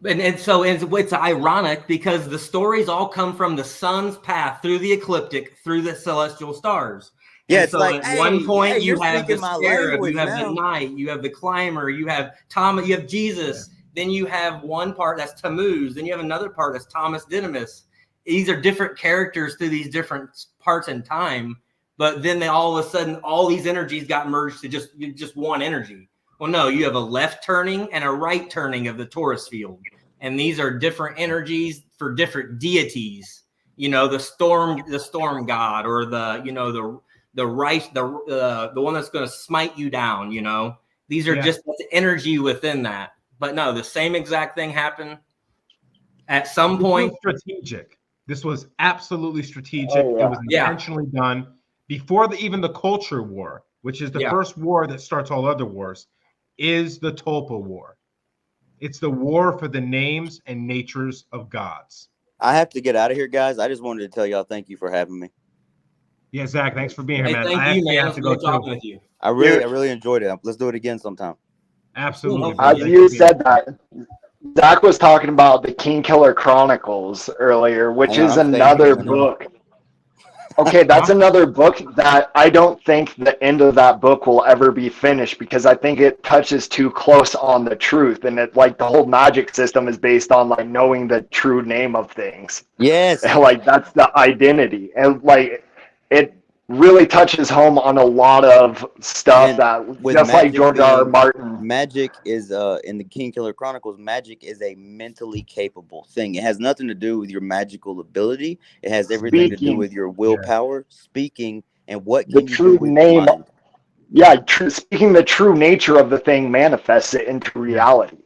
And so it's ironic because the stories all come from the sun's path through the ecliptic, through the celestial stars. Yeah, it's so like at one point you have the scarab, you have now. The night, you have the climber, you have Thomas, you have Jesus. Yeah. Then you have one part that's Tammuz. Then you have another part that's Thomas Didymus. These are different characters through these different parts in time. But then all of a sudden, all these energies got merged to just one energy. Well, no, you have a left turning and a right turning of the Taurus field. And these are different energies for different deities. The storm god, or the one that's going to smite you down. These are just energy within that. But no, the same exact thing happened at some point. Strategic. This was absolutely strategic. It was intentionally done before even the culture war, which is the first war that starts all other wars, is the Tulpa War. It's the war for the names and natures of gods. I have to get out of here, guys. I just wanted to tell y'all thank you for having me. Yeah, Zach, thanks for being here, man. Thank you, man. Have to go talking with you. I really enjoyed it. Let's do it again sometime. Absolutely. As you said that, Zach was talking about the King Killer Chronicles earlier, which is another book. Okay, that's another book that I don't think the end of that book will ever be finished, because I think it touches too close on the truth, and it the whole magic system is based on knowing the true name of things. Yes. And, that's the identity, and it really touches home on a lot of stuff that, just like George R. Martin. Magic is in the King Killer Chronicles. Magic is a mentally capable thing. It has nothing to do with your magical ability. It has everything to do with your willpower, speaking, and what can the true name. Mind. Yeah, speaking the true nature of the thing manifests it into reality.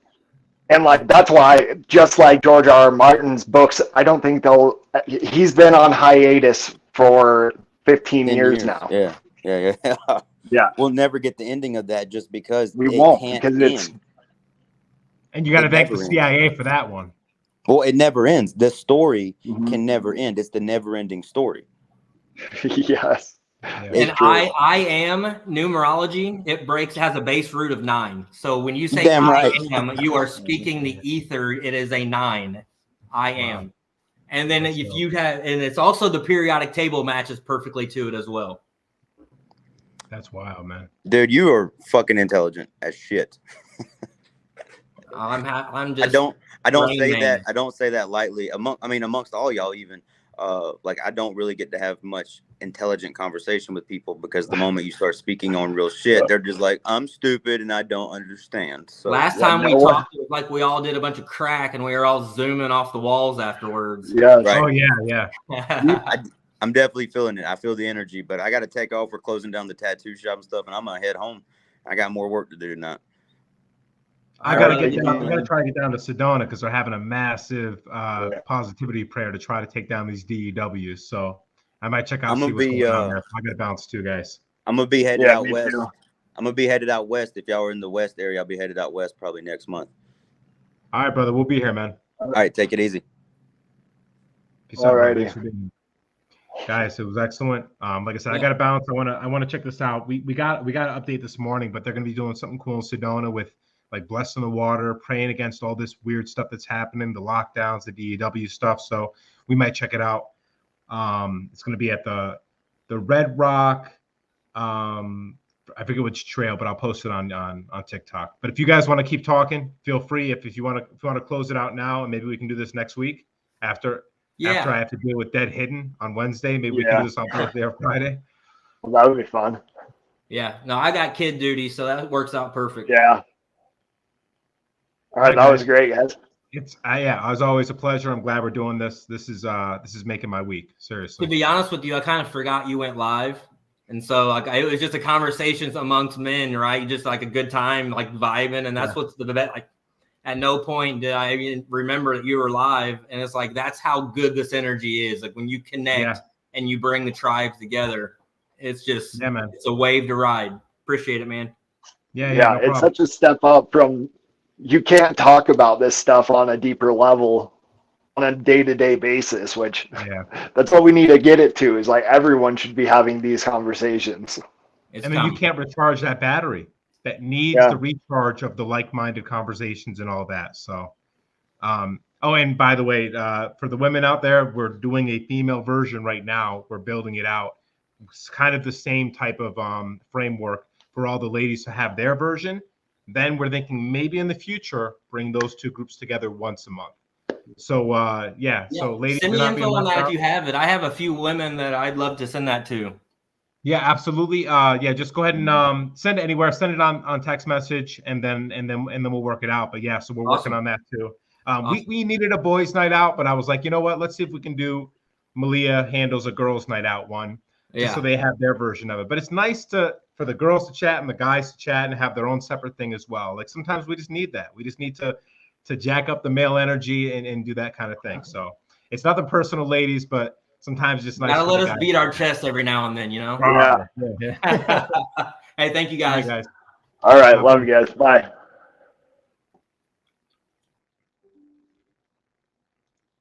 And that's why, just like George R. Martin's books, I don't think he's been on hiatus for 15 years now. Yeah. We'll never get the ending of that just because we won't, because it's. And you got to thank the CIA for that one. Well, it never ends. The story can never end. It's the never-ending story. Yes. And I am numerology. It has a base root of 9. So when you say I am, you are speaking the ether. It is a 9. I am. And then if you have, and it's also the periodic table matches perfectly to it as well. That's wild, man. Dude, you are fucking intelligent as shit. I'm just. I don't say that. I don't say that lightly. Amongst all y'all, even. Like I don't really get to have much intelligent conversation with people because the moment you start speaking on real shit, they're just like, I'm stupid and I don't understand. So last time we talked, it was like we all did a bunch of crack and we were all zooming off the walls afterwards. Yeah. Right. Oh yeah. I'm definitely feeling it. I feel the energy, but I got to take off. We're closing down the tattoo shop and stuff, and I'm gonna head home. I got more work to do tonight. I gotta get down. I gotta try to get down to Sedona because they're having a massive positivity prayer to try to take down these DEWs. So I might check out. I'm gonna be. I gotta bounce too, guys. I'm gonna be headed out west. Too. I'm gonna be headed out west. If y'all are in the west area, I'll be headed out west probably next month. All right, brother. We'll be here, man. All right, take it easy. Peace out, righty. Guys, it was excellent. Like I said, I got to bounce. I want to check this out. We got to update this morning, but they're going to be doing something cool in Sedona with like blessing the water, praying against all this weird stuff that's happening, the lockdowns, the DEW stuff. So we might check it out. It's going to be at the Red Rock. I forget which trail, but I'll post it on TikTok. But if you guys want to keep talking, feel free. If you want to close it out now, and maybe we can do this next week after I have to deal with Dead Hidden on Wednesday. Maybe we can do this on Thursday or Friday. Well, that would be fun. Yeah. No, I got kid duty, so that works out perfect. Yeah. All right, that was great, guys. It was always a pleasure. I'm glad we're doing this. This is making my week. Seriously. To be honest with you, I kind of forgot you went live. And so like it was just a conversation amongst men, right? Just like a good time, like vibing. And that's what's the bet. Like at no point did I even remember that you were live. And it's like that's how good this energy is. Like when you connect and you bring the tribes together, it's just it's a wave to ride. Appreciate it, man. Yeah, no it's such a step up from you can't talk about this stuff on a deeper level on a day-to-day basis, which that's what we need to get it to is like everyone should be having these conversations. And then you can't recharge that battery that needs the recharge of the like-minded conversations and all that. So, and by the way, for the women out there, we're doing a female version right now. We're building it out. It's kind of the same type of framework for all the ladies to have their version. Then we're thinking maybe in the future, bring those two groups together once a month. So, so ladies, send me info on that if you have it. I have a few women that I'd love to send that to. Yeah, absolutely. Just go ahead and send it anywhere. Send it on text message, and then we'll work it out. But yeah, so we're working on that too. We needed a boys' night out, but I was like, you know what? Let's see if we can do. Malia handles a girls' night out one, just so they have their version of it. But it's nice for the girls to chat and the guys to chat and have their own separate thing as well. Like sometimes we just need that. We just need to jack up the male energy and do that kind of thing. So it's nothing personal, ladies, but sometimes just nice. Gotta let us beat our chest every now and then, you know? Yeah. Hey, thank you guys. All right, guys. All right. Love you guys. Bye.